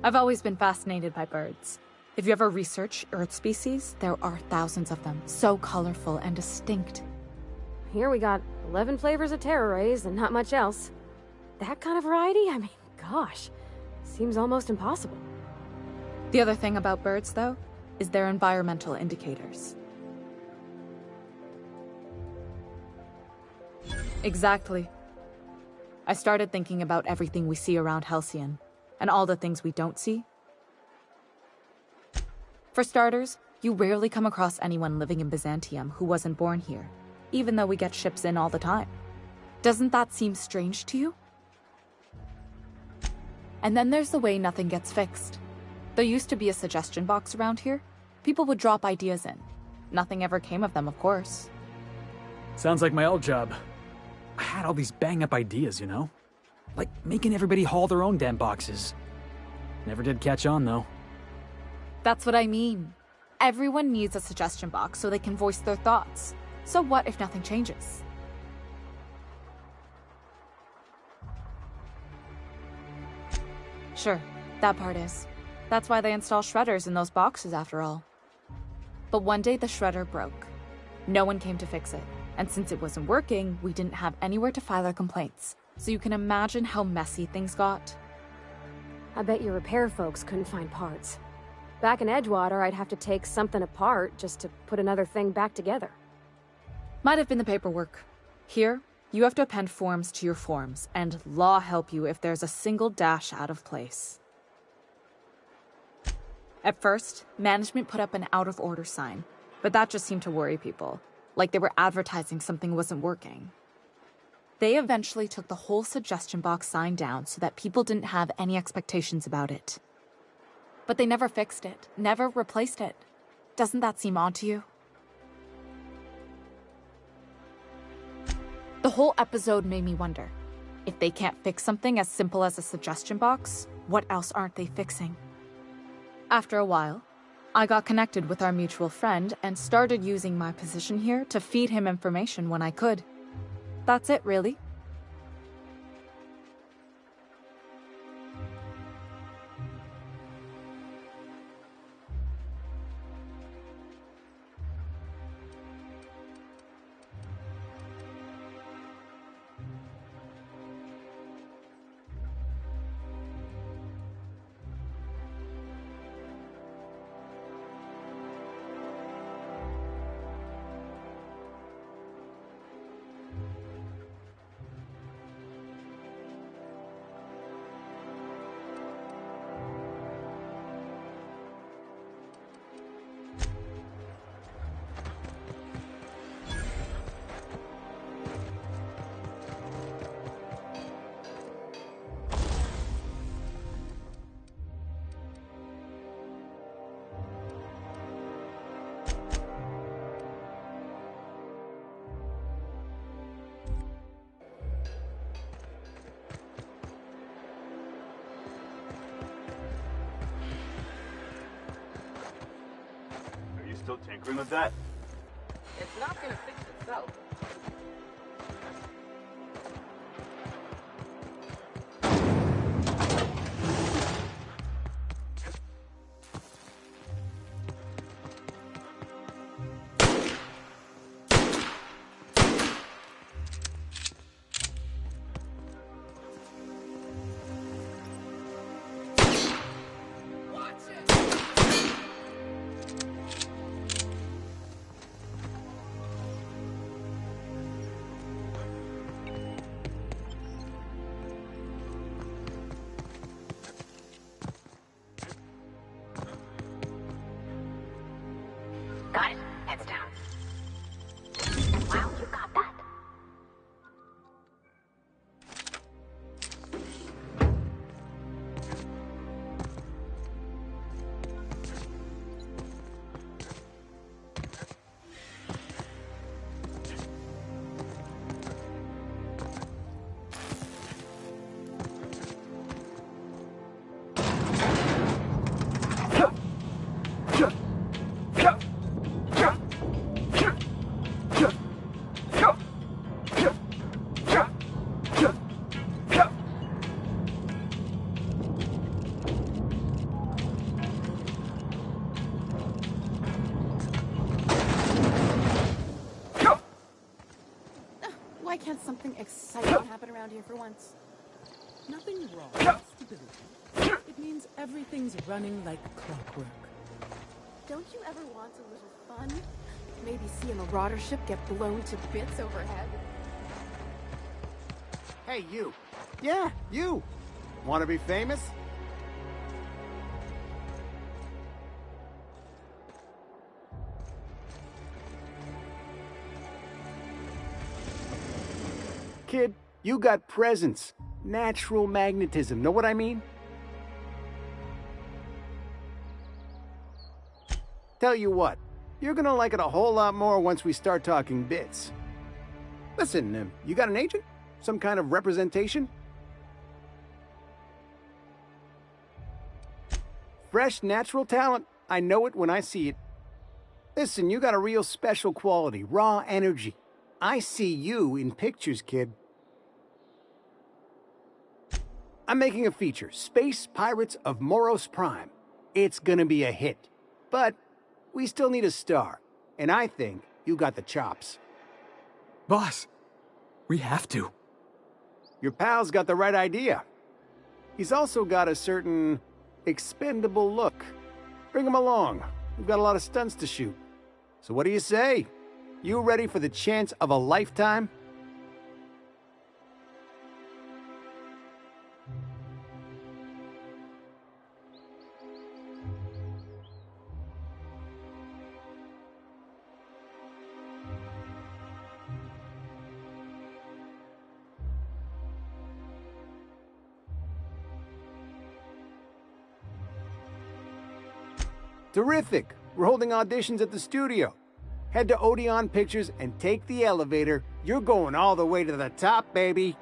S5: I've always been fascinated by birds. If you ever research Earth species, there are thousands of them, so colorful and distinct.
S1: Here we got 11 flavors of terror rays and not much else. That kind of variety? I mean, gosh, seems almost impossible.
S5: The other thing about birds, though, is their environmental indicators. Exactly. I started thinking about everything we see around Halcyon, and all the things we don't see. For starters, you rarely come across anyone living in Byzantium who wasn't born here, even though we get ships in all the time. Doesn't that seem strange to you? And then there's the way nothing gets fixed. There used to be a suggestion box around here. People would drop ideas in. Nothing ever came of them, of course.
S3: Sounds like my old job. I had all these bang-up ideas, you know? Like making everybody haul their own damn boxes. Never did catch on, though.
S5: That's what I mean. Everyone needs a suggestion box so they can voice their thoughts. So what if nothing changes? Sure, that part is. That's why they install shredders in those boxes, after all. But one day the shredder broke. No one came to fix it. And since it wasn't working, we didn't have anywhere to file our complaints. So you can imagine how messy things got.
S1: I bet your repair folks couldn't find parts. Back in Edgewater, I'd have to take something apart just to put another thing back together.
S5: Might have been the paperwork. Here, you have to append forms to your forms, and law help you if there's a single dash out of place. At first, management put up an out-of-order sign, but that just seemed to worry people, like they were advertising something wasn't working. They eventually took the whole suggestion box sign down so that people didn't have any expectations about it. But they never fixed it, never replaced it. Doesn't that seem odd to you? The whole episode made me wonder, if they can't fix something as simple as a suggestion box, what else aren't they fixing? After a while, I got connected with our mutual friend and started using my position here to feed him information when I could. That's it, really.
S22: Still tinkering with that?
S13: It's not gonna fix
S1: go.
S4: Got it. Heads down. Wow, you got that.
S5: Why can't something exciting happen around here for once?
S6: Nothing wrong with stability. It means everything's running like clockwork.
S5: Don't you ever want a little fun? Maybe see a marauder ship get blown to bits overhead?
S22: Hey, you. Yeah, you. Want to be famous? Kid, you got presence. Natural magnetism. Know what I mean? Tell you what, you're gonna like it a whole lot more once we start talking bits. Listen, you got an agent? Some kind of representation? Fresh, natural talent. I know it when I see it. Listen, you got a real special quality, raw energy. I see you in pictures, kid. I'm making a feature, Space Pirates of Moros Prime. It's gonna be a hit. But we still need a star, and I think you got the chops.
S3: Boss, we have to.
S22: Your pal's got the right idea. He's also got a certain expendable look. Bring him along. We've got a lot of stunts to shoot. So what do you say? You ready for the chance of a lifetime? Terrific! We're holding auditions at the studio. Head to Odeon Pictures and take the elevator. You're going all the way to the top, baby.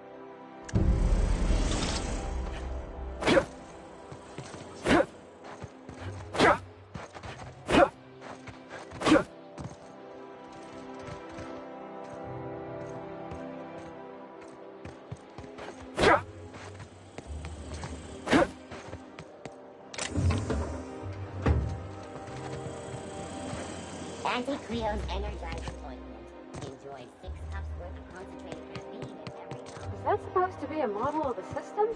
S11: Anti-Cleo's energized ointment. Enjoy 6 cups worth of concentrated caffeine in every cup.
S1: Is that supposed to be a model of the system?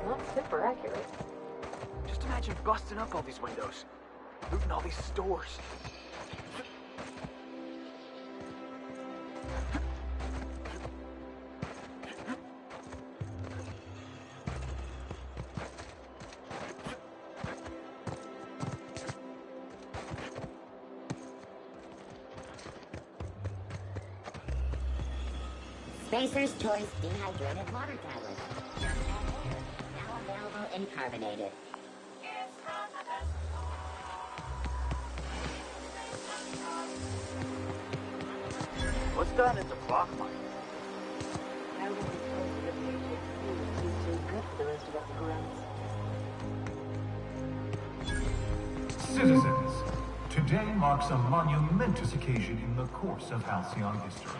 S1: Not super accurate.
S23: Just imagine busting up all these windows, looting all these stores.
S11: Spacer's Choice Dehydrated Water Tablet. Just add air. Now available in carbonated.
S23: What's done is a clock mine.
S4: I will be told that the PhD is too good for the rest of us grunts.
S24: Citizens, to
S7: Today marks a monumentous occasion in the course of Halcyon history.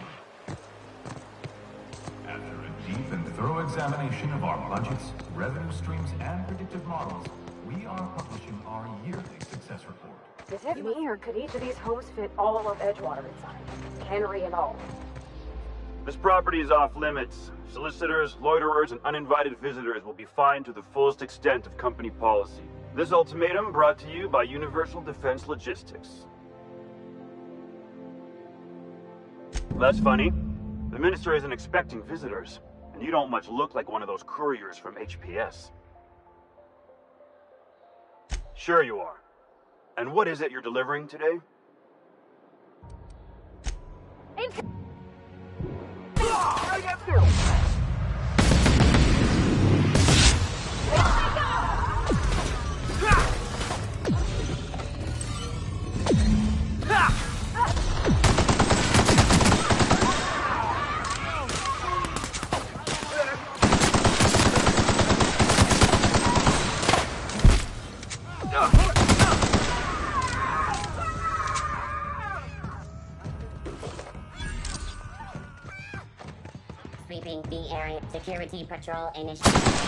S7: After a deep and thorough examination of our budgets, revenue streams, and predictive models, we are publishing our yearly success report.
S1: Is it me, or could each of these homes fit all of Edgewater inside? Cannery and all.
S9: This property is off limits. Solicitors, loiterers, and uninvited visitors will be fined to the fullest extent of company policy. This ultimatum brought to you by Universal Defense Logistics. That's funny. The minister isn't expecting visitors, and you don't much look like one of those couriers from HPS. Sure you are. And what is it you're delivering today?
S11: Sweeping the area. Security patrol initiated.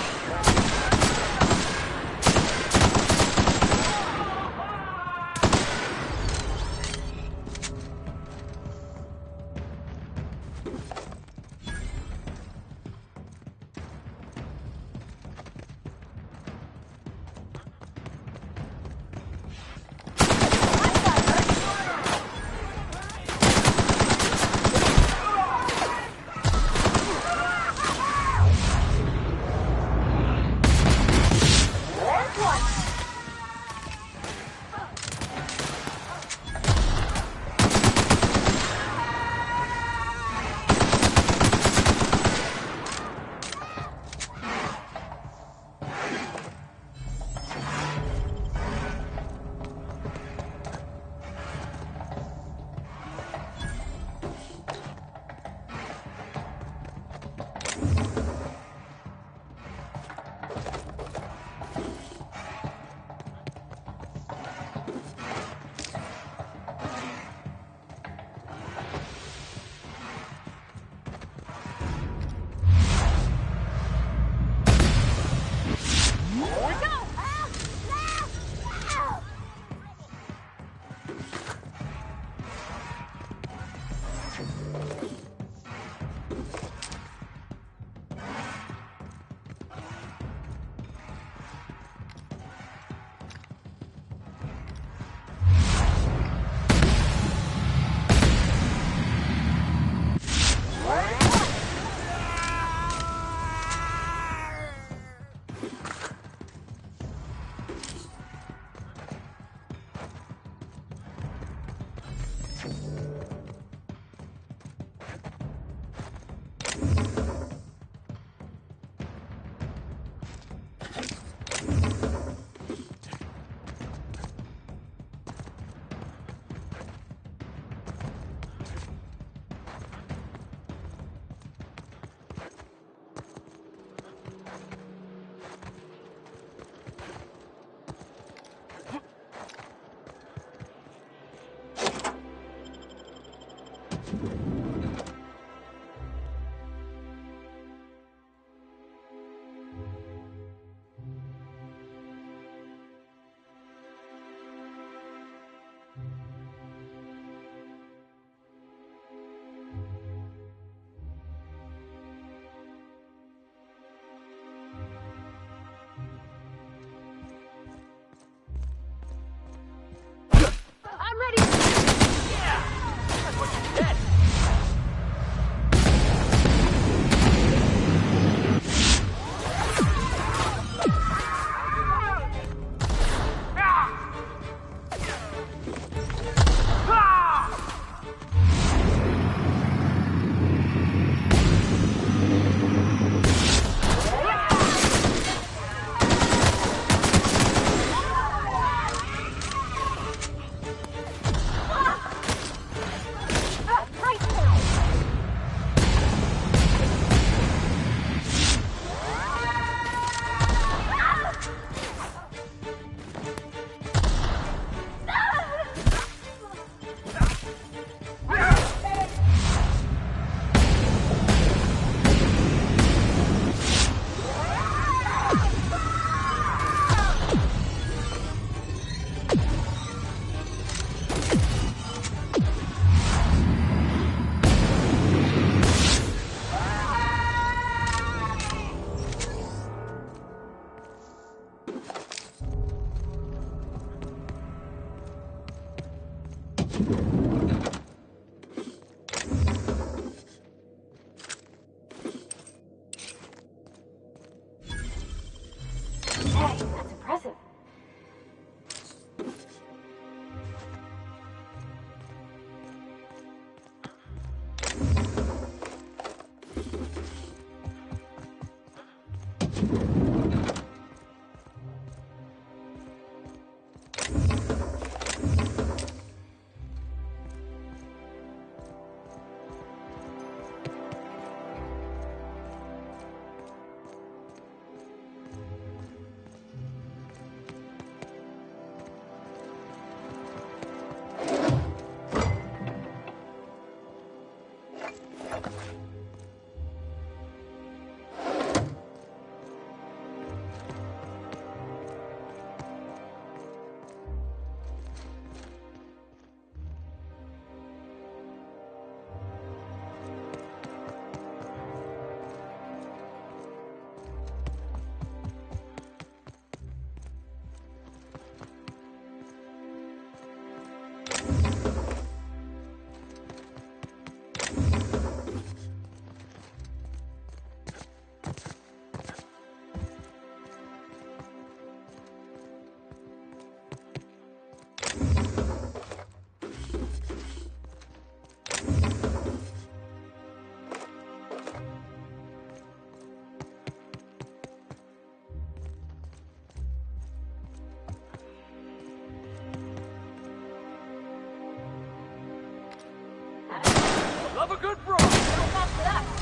S16: Love a good brawl. Don't mess with us.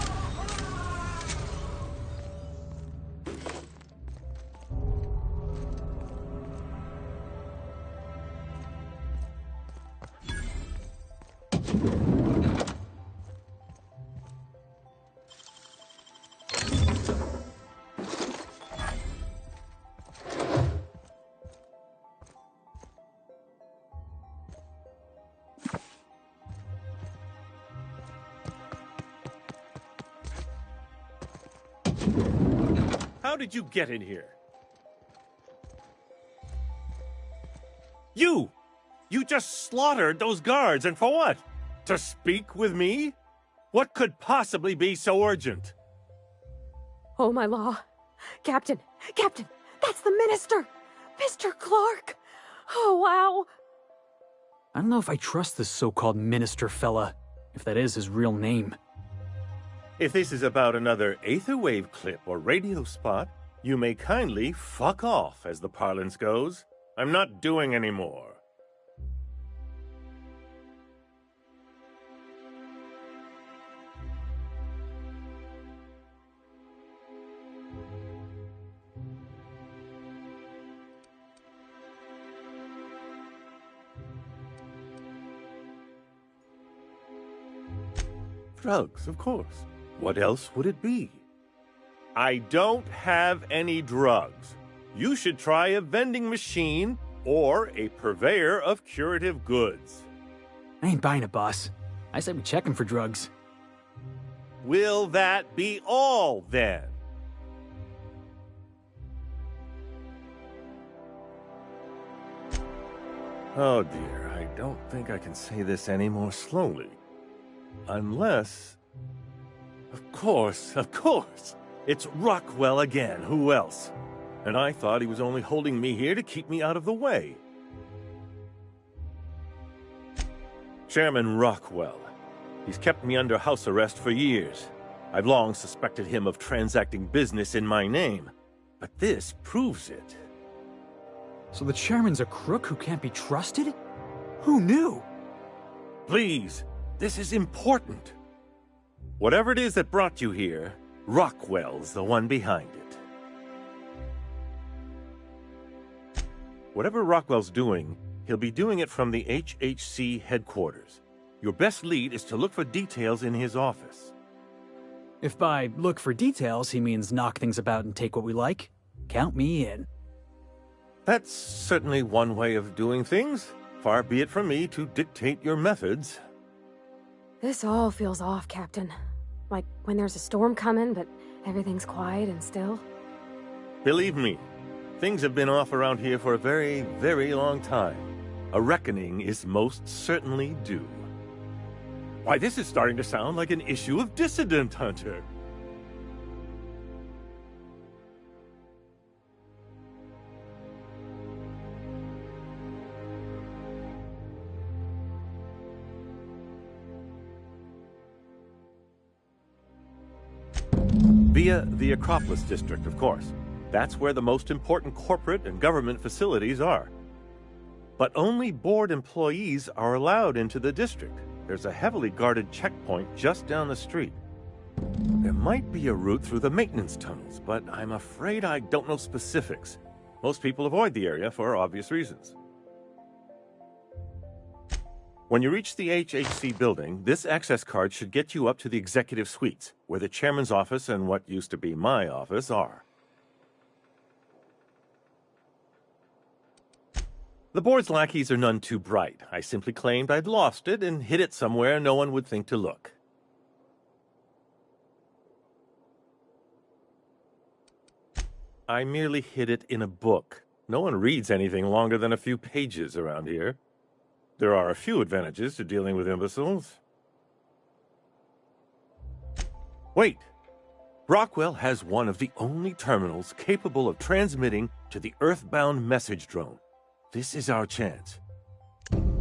S2: How did you get in here? You! You just slaughtered those guards, and for what? To speak with me? What could possibly be so urgent?
S1: Oh, my law. Captain! Captain! That's the minister! Mr. Clark! Oh, wow!
S3: I don't know if I trust this so-called minister fella, if that is his real name.
S2: If this is about another Aetherwave clip or radio spot, you may kindly fuck off, as the parlance goes. I'm not doing any more. Drugs, of course. What else would it be? I don't have any drugs. You should try a vending machine or a purveyor of curative goods.
S3: I ain't buying it, boss. I said we check him for drugs.
S2: Will that be all, then? Oh dear, I don't think I can say this any more slowly. Unless... Of course. It's Rockwell again. Who else? And I thought he was only holding me here to keep me out of the way. Chairman Rockwell. He's kept me under house arrest for years. I've long suspected him of transacting business in my name. But this proves it.
S3: So the chairman's a crook who can't be trusted? Who knew?
S2: Please, this is important. Whatever it is that brought you here, Rockwell's the one behind it. Whatever Rockwell's doing, he'll be doing it from the HHC headquarters. Your best lead is to look for details in his office.
S3: If by look for details he means knock things about and take what we like, count me in.
S2: That's certainly one way of doing things. Far be it from me to dictate your methods.
S1: This all feels off, Captain. Like when there's a storm coming, but everything's quiet and still.
S2: Believe me, things have been off around here for a very, very long time. A reckoning is most certainly due. Why, this is starting to sound like an issue of Dissident Hunter. Via the Acropolis District, of course. That's where the most important corporate and government facilities are. But only board employees are allowed into the district. There's a heavily guarded checkpoint just down the street. There might be a route through the maintenance tunnels, but I'm afraid I don't know specifics. Most people avoid the area for obvious reasons. When you reach the HHC building, this access card should get you up to the executive suites, where the chairman's office and what used to be my office are. The board's lackeys are none too bright. I simply claimed I'd lost it and hid it somewhere no one would think to look. I merely hid it in a book. No one reads anything longer than a few pages around here. There are a few advantages to dealing with imbeciles. Wait! Rockwell has one of the only terminals capable of transmitting to the Earthbound message drone. This is our chance.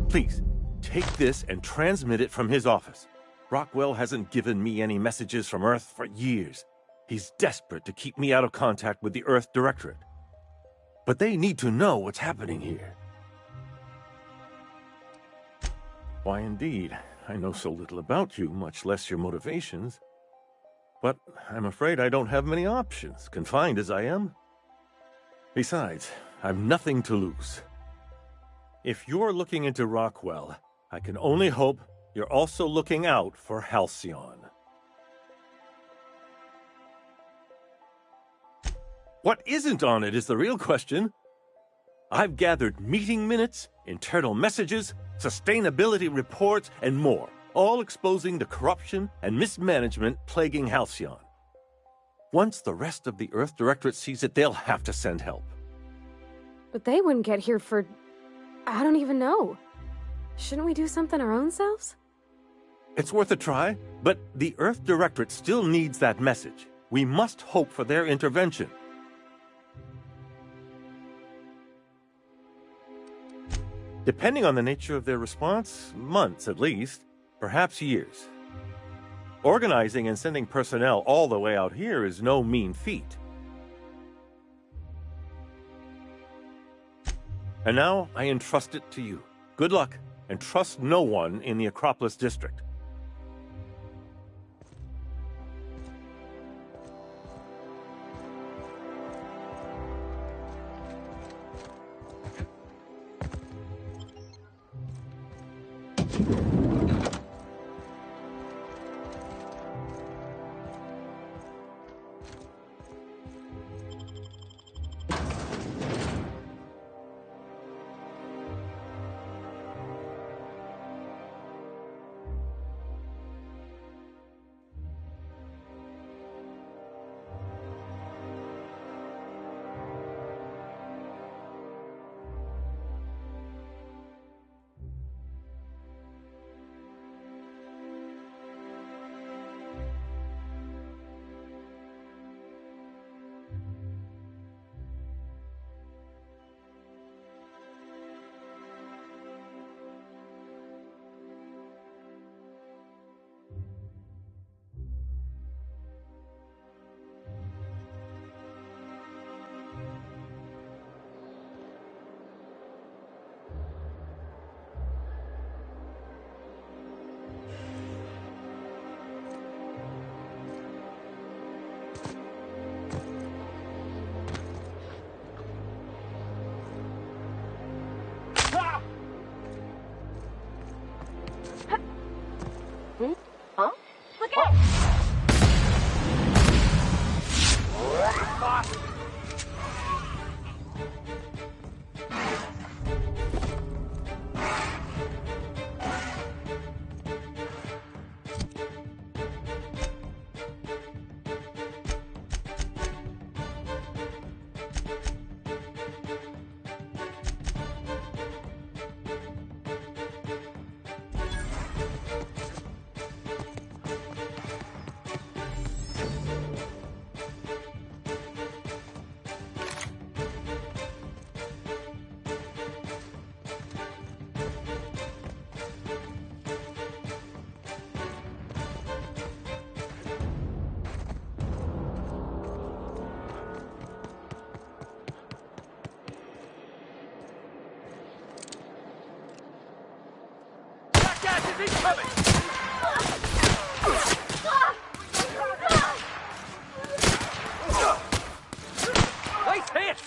S2: Please, take this and transmit it from his office. Rockwell hasn't given me any messages from Earth for years. He's desperate to keep me out of contact with the Earth Directorate. But they need to know what's happening here. Why, indeed. I know so little about you, much less your motivations. But I'm afraid I don't have many options, confined as I am. Besides, I've nothing to lose. If you're looking into Rockwell, I can only hope you're also looking out for Halcyon. What isn't on it is the real question. I've gathered meeting minutes, internal messages, sustainability reports, and more, all exposing the corruption and mismanagement plaguing Halcyon. Once the rest of the Earth Directorate sees it, they'll have to send help.
S1: But they wouldn't get here for... I don't even know. Shouldn't we do something our own selves?
S2: It's worth a try, but the Earth Directorate still needs that message. We must hope for their intervention. Depending on the nature of their response, months at least, perhaps years. Organizing and sending personnel all the way out here is no mean feat. And now I entrust it to you. Good luck, and trust no one in the Acropolis District.
S21: Huh? Look out!
S16: Nice hit!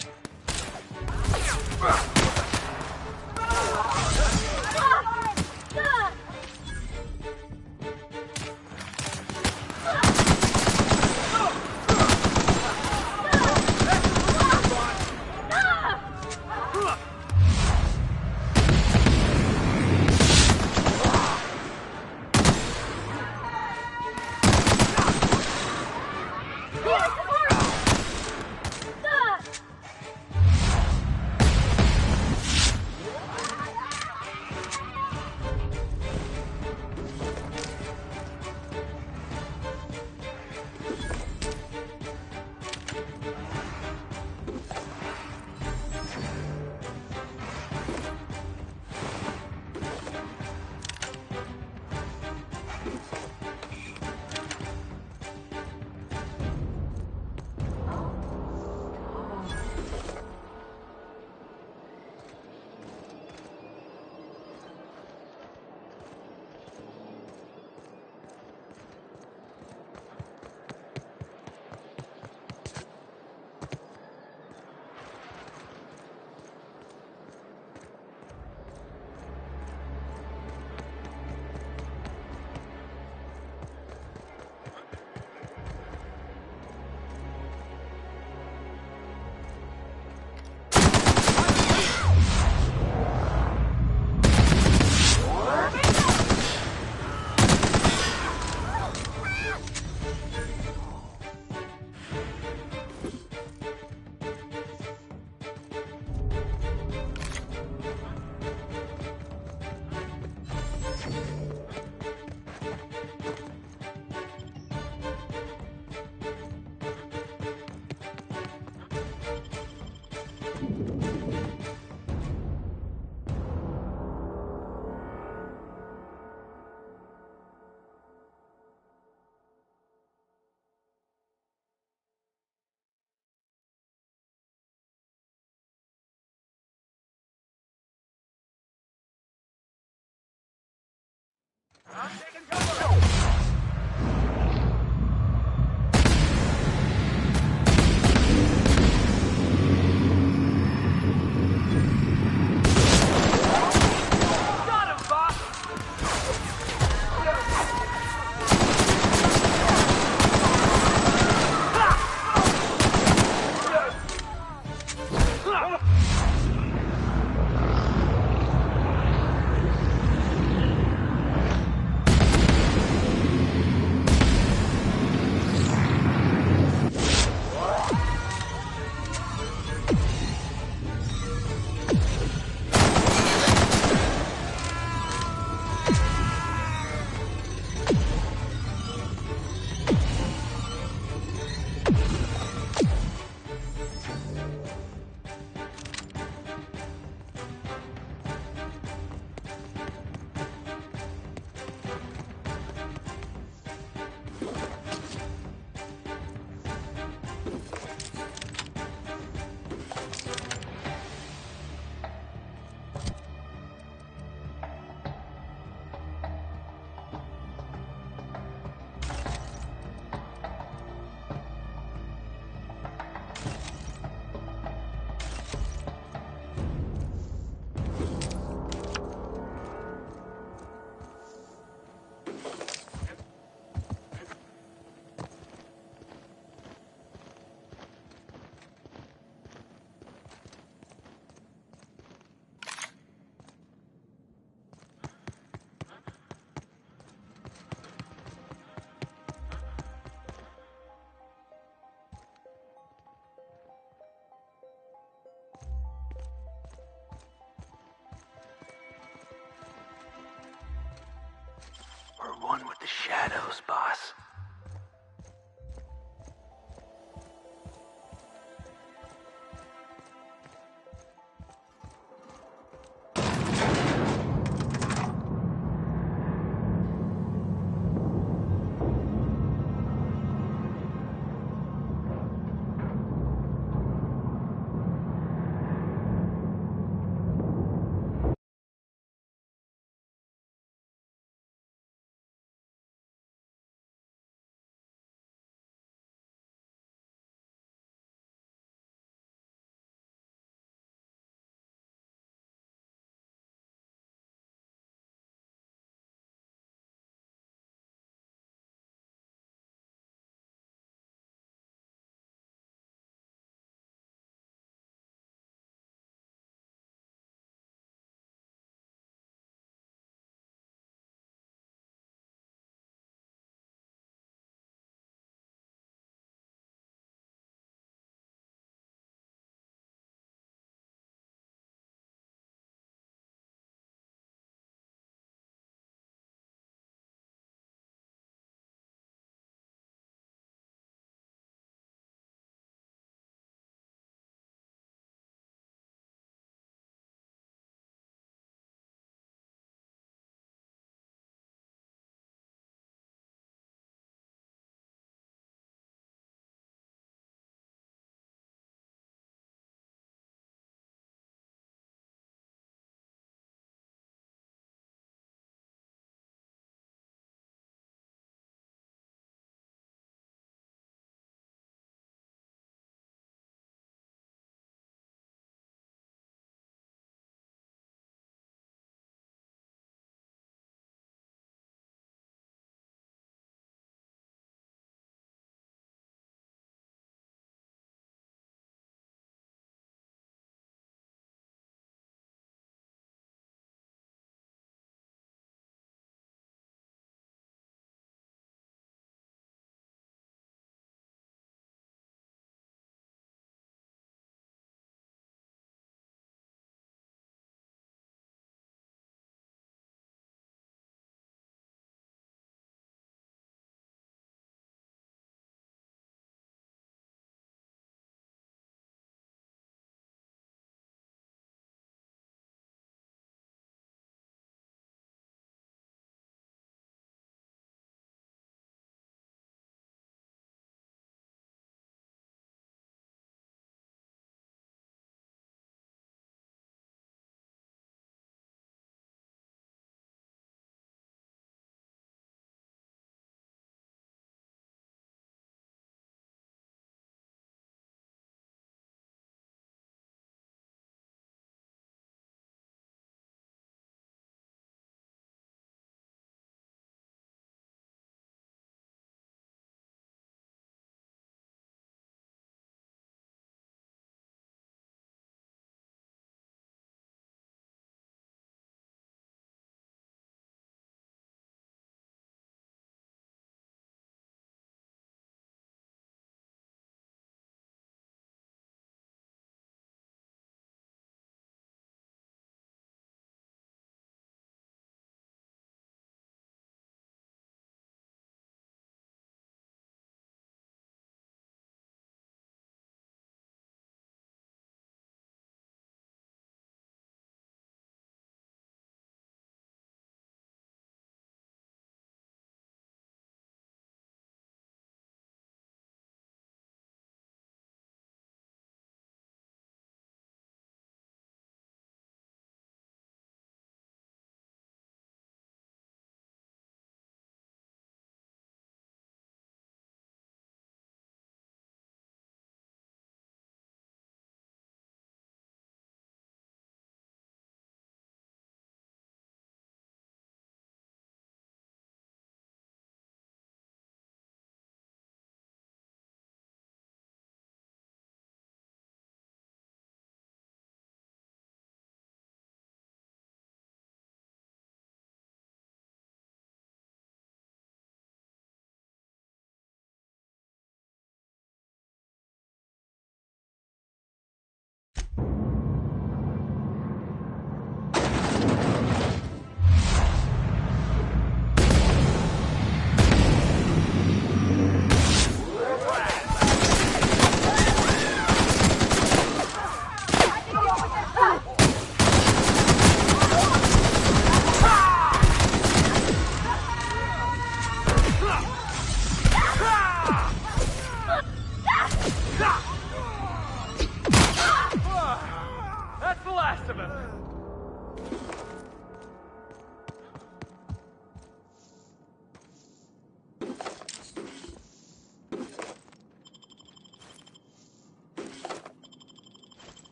S23: We're one with the shadows, boss.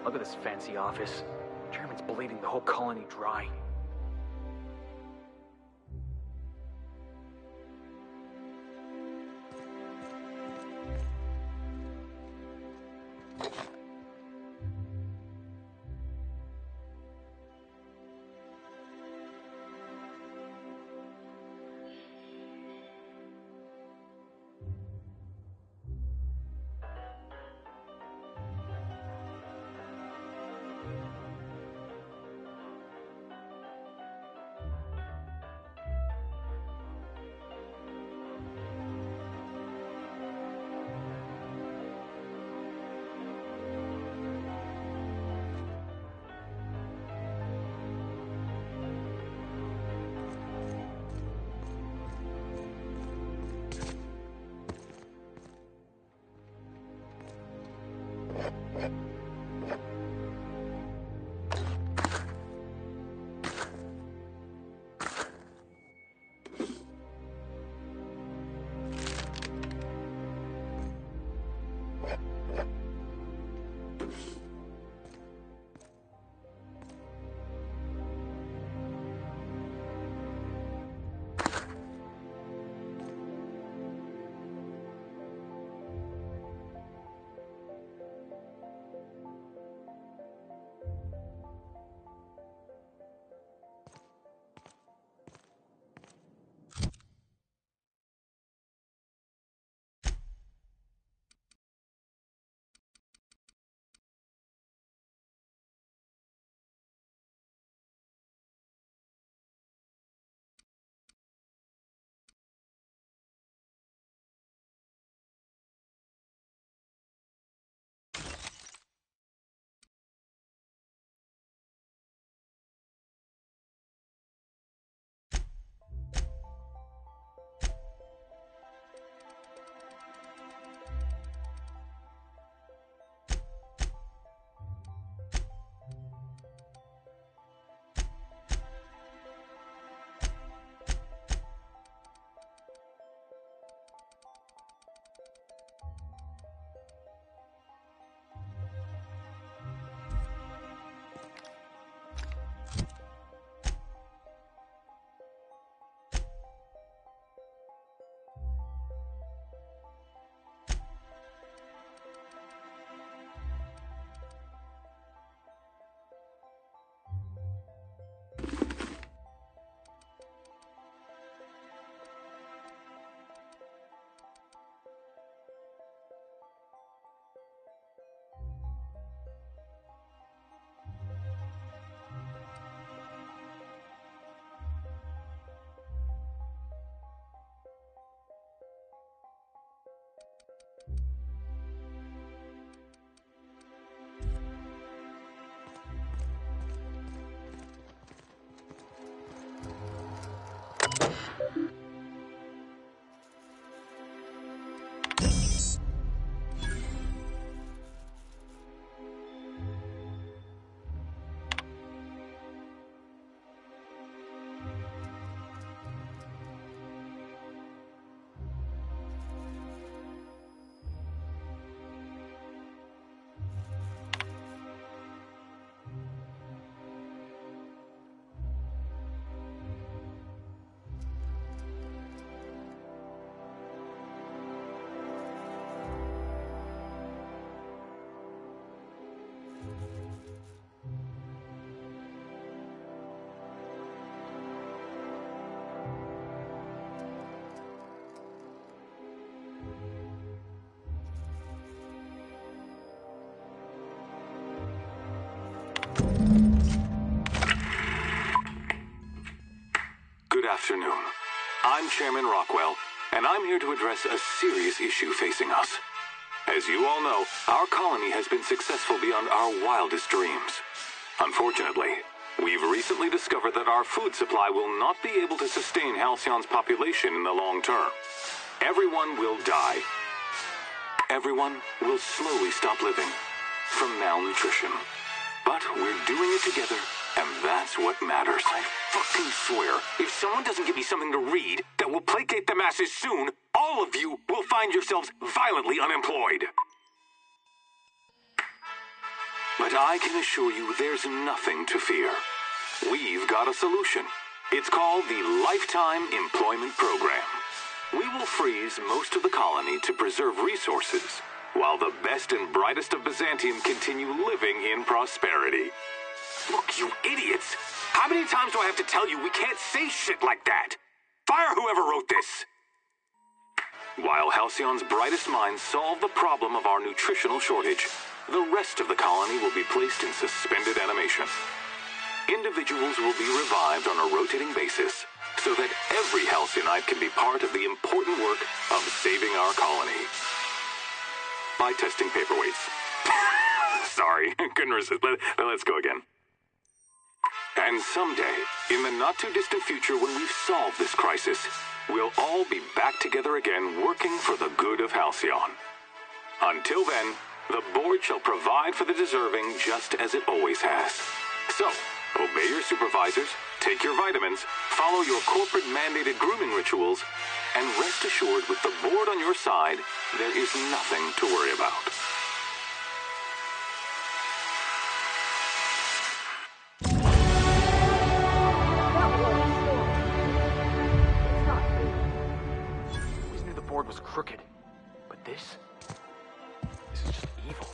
S23: Look at this fancy office. Chairman's bleeding the whole colony dry.
S8: I'm Chairman Rockwell, and I'm here to address a serious issue facing us. As you all know, our colony has been successful beyond our wildest dreams. Unfortunately, we've recently discovered that our food supply will not be able to sustain Halcyon's population in the long term. Everyone will die. Everyone will slowly stop living from malnutrition. But we're doing it together, and that's what matters. I fucking swear, if someone doesn't give me something to read that will placate the masses soon, all of you will find yourselves violently unemployed. But I can assure you there's nothing to fear. We've got a solution. It's called the Lifetime Employment Program. We will freeze most of the colony to preserve resources, while the best and brightest of Byzantium continue living in prosperity. Look, you idiots! How many times do I have to tell you we can't say shit like that? Fire whoever wrote this! While Halcyon's brightest minds solve the problem of our nutritional shortage, the rest of the colony will be placed in suspended animation. Individuals will be revived on a rotating basis, so that every Halcyonite can be part of the important work of saving our colony. By testing paperweights. Sorry, couldn't resist. Let's go again. And someday, in the not-too-distant future when we've solved this crisis, we'll all be back together again working for the good of Halcyon. Until then, the board shall provide for the deserving just as it always has. So, obey your supervisors, take your vitamins, follow your corporate-mandated grooming rituals, and rest assured with the board on your side, there is nothing to worry about.
S23: I always knew the board was crooked, but this is just evil.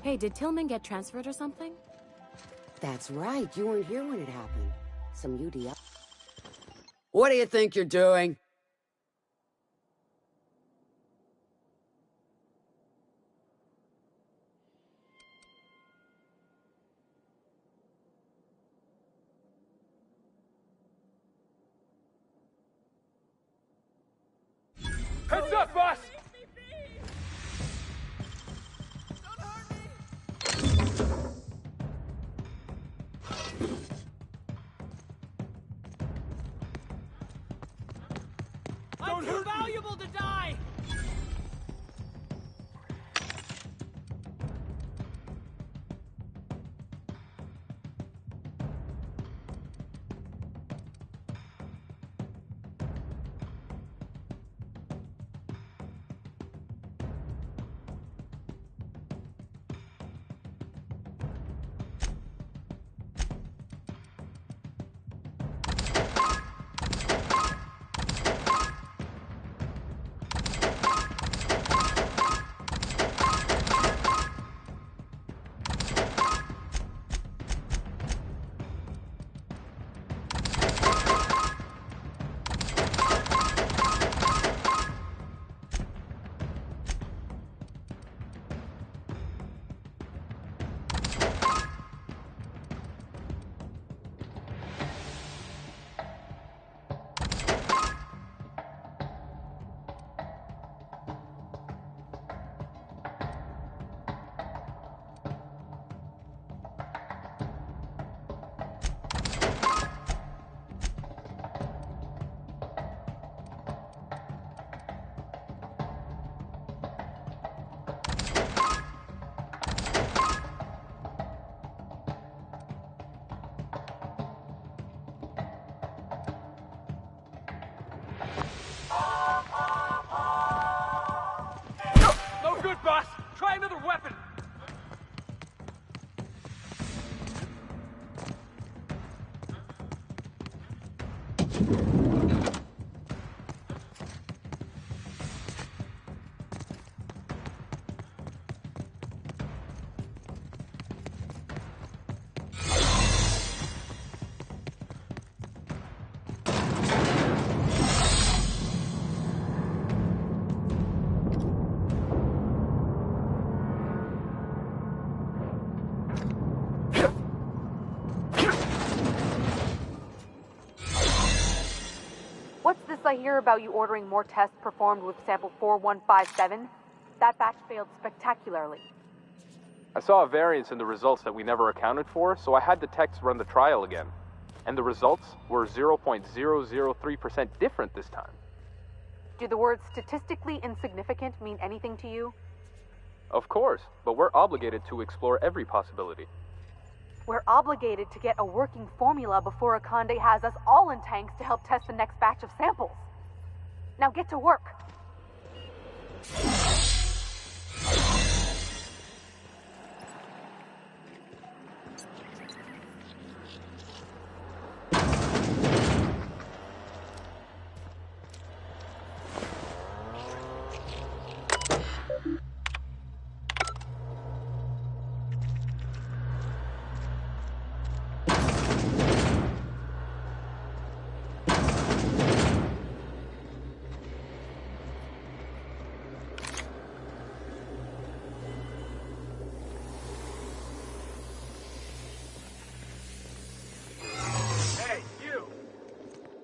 S10: Hey, did Tillman get transferred or something?
S12: That's right. You weren't here when it happened. Some UDI. What do you think you're doing?
S19: Heads up, boss!
S15: I'm too valuable to die!
S1: What's this I hear about you ordering more tests performed with sample 4157? That batch failed spectacularly.
S23: I saw a variance in the results that we never accounted for, so I had the techs run the trial again. And the results were 0.003% different this time.
S1: Do the words statistically insignificant mean anything to you?
S23: Of course, but we're obligated to explore every possibility.
S1: We're obligated to get a working formula before Akande has us all in tanks to help test the next batch of samples. Now get to work.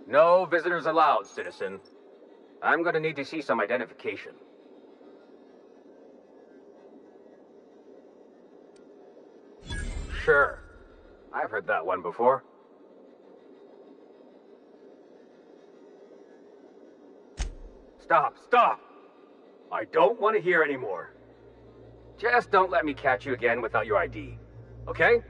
S14: No visitors allowed, citizen. I'm gonna need to see some identification. Sure. I've heard that one before. Stop! I don't want to hear anymore. Just don't let me catch you again without your ID, okay?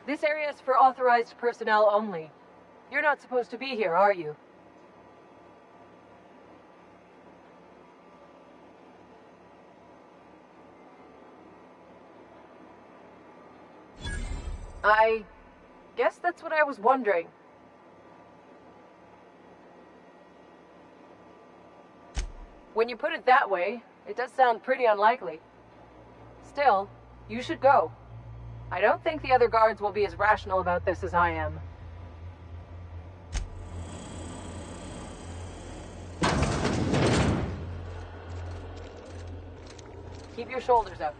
S17: This area is for authorized personnel only. You're not supposed to be here, are you? I guess that's what I was wondering. When you put it that way, it does sound pretty unlikely. Still, you should go. I don't think the other guards will be as rational about this as I am. Keep your shoulders up.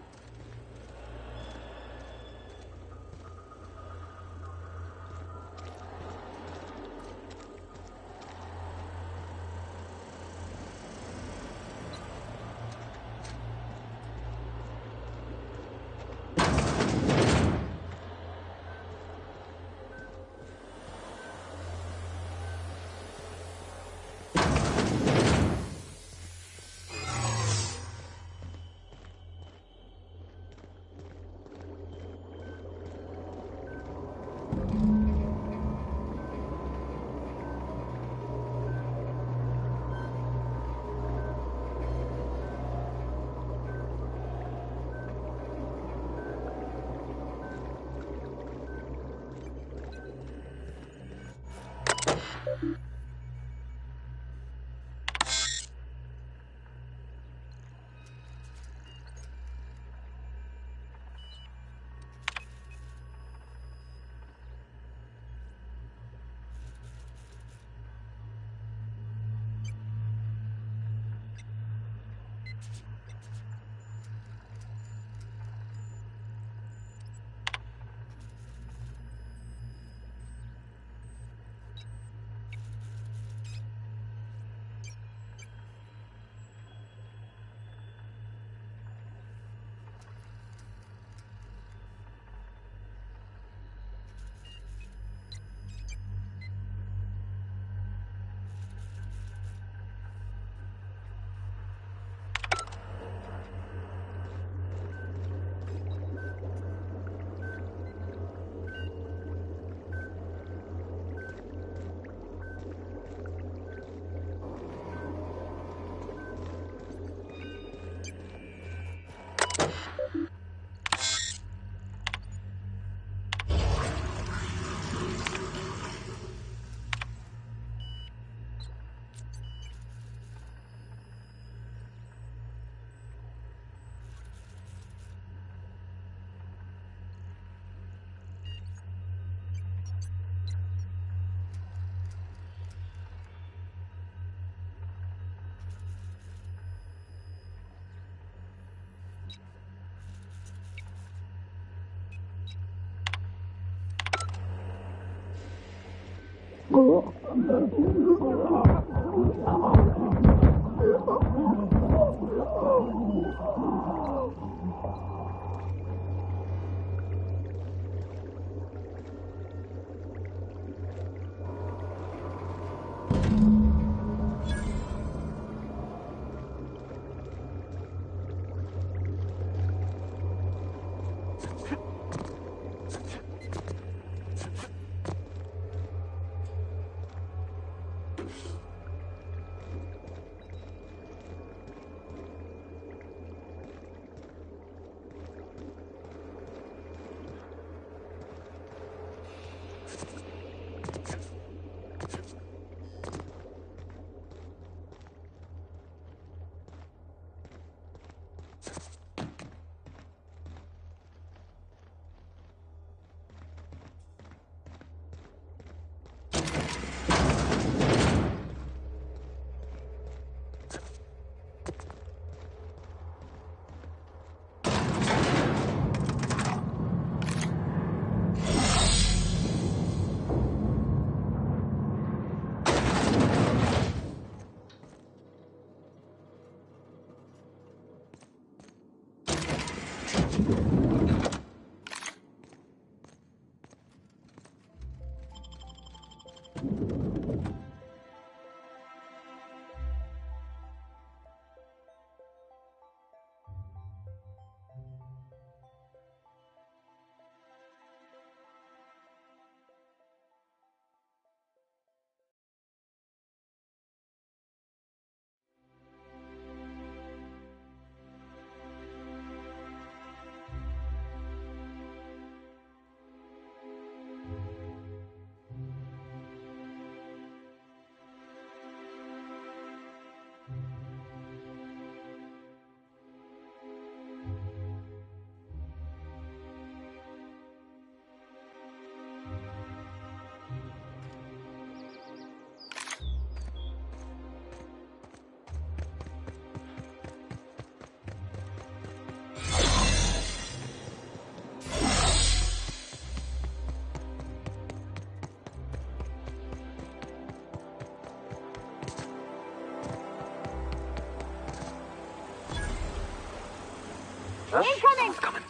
S21: Incoming!
S16: Coming.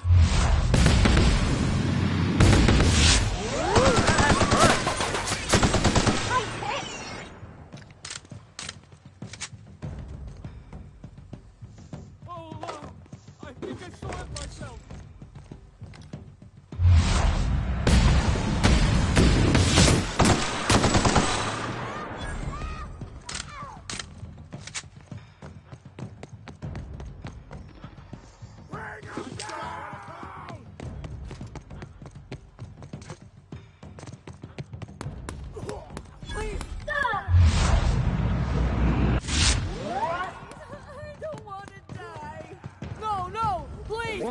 S15: Oh, I think I saw it myself.
S21: Please stop! I don't want to die. No, please!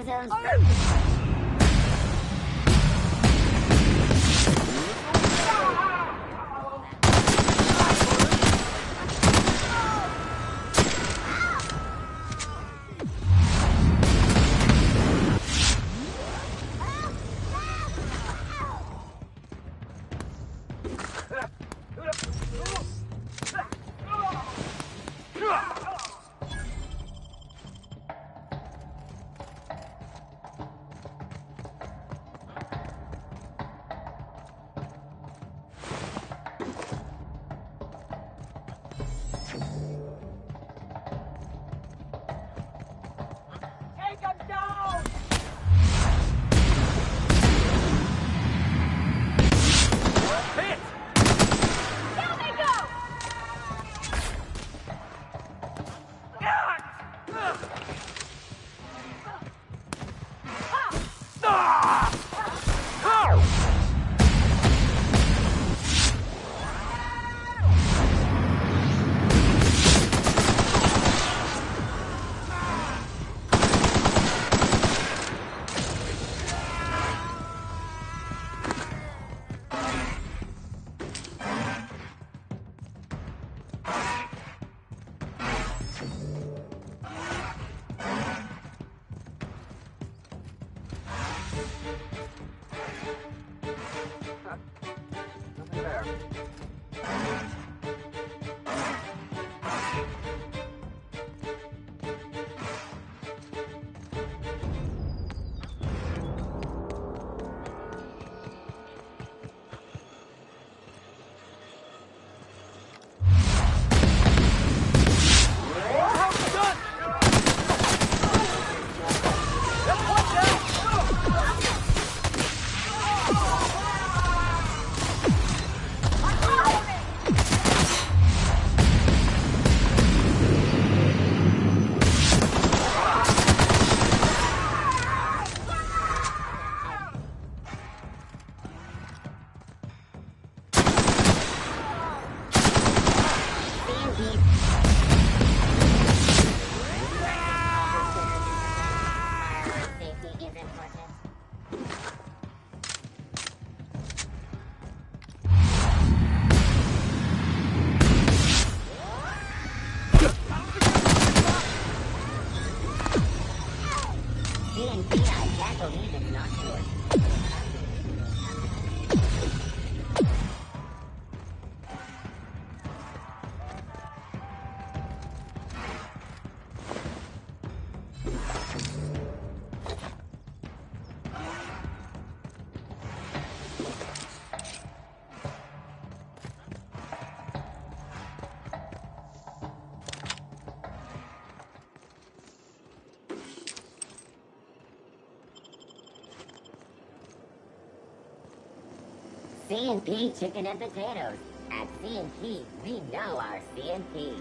S11: C&P chicken and potatoes. At C&P, we know our C&P.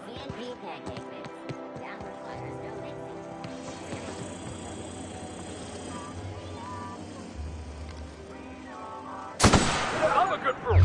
S11: C&P pancake mix. Down requires no mixing.
S15: I'm a good fool.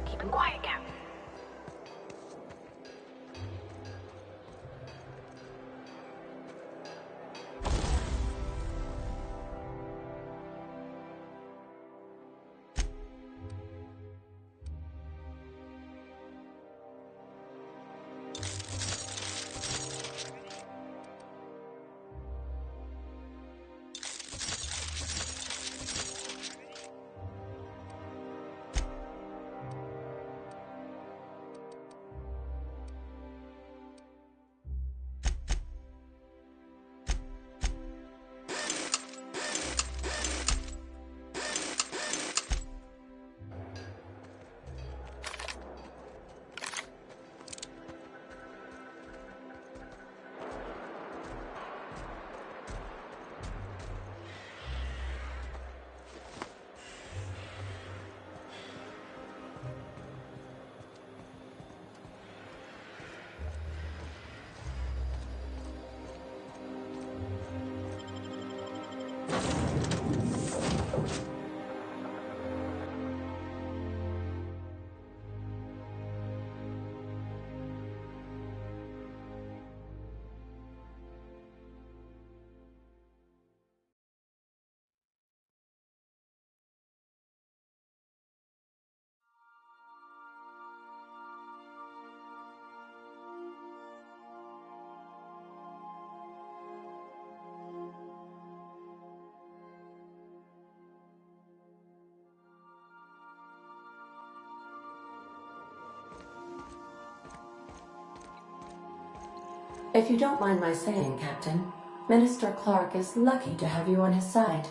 S1: Keep him quiet, Captain.
S4: If you don't mind my saying, Captain, Minister Clark is lucky to have you on his side.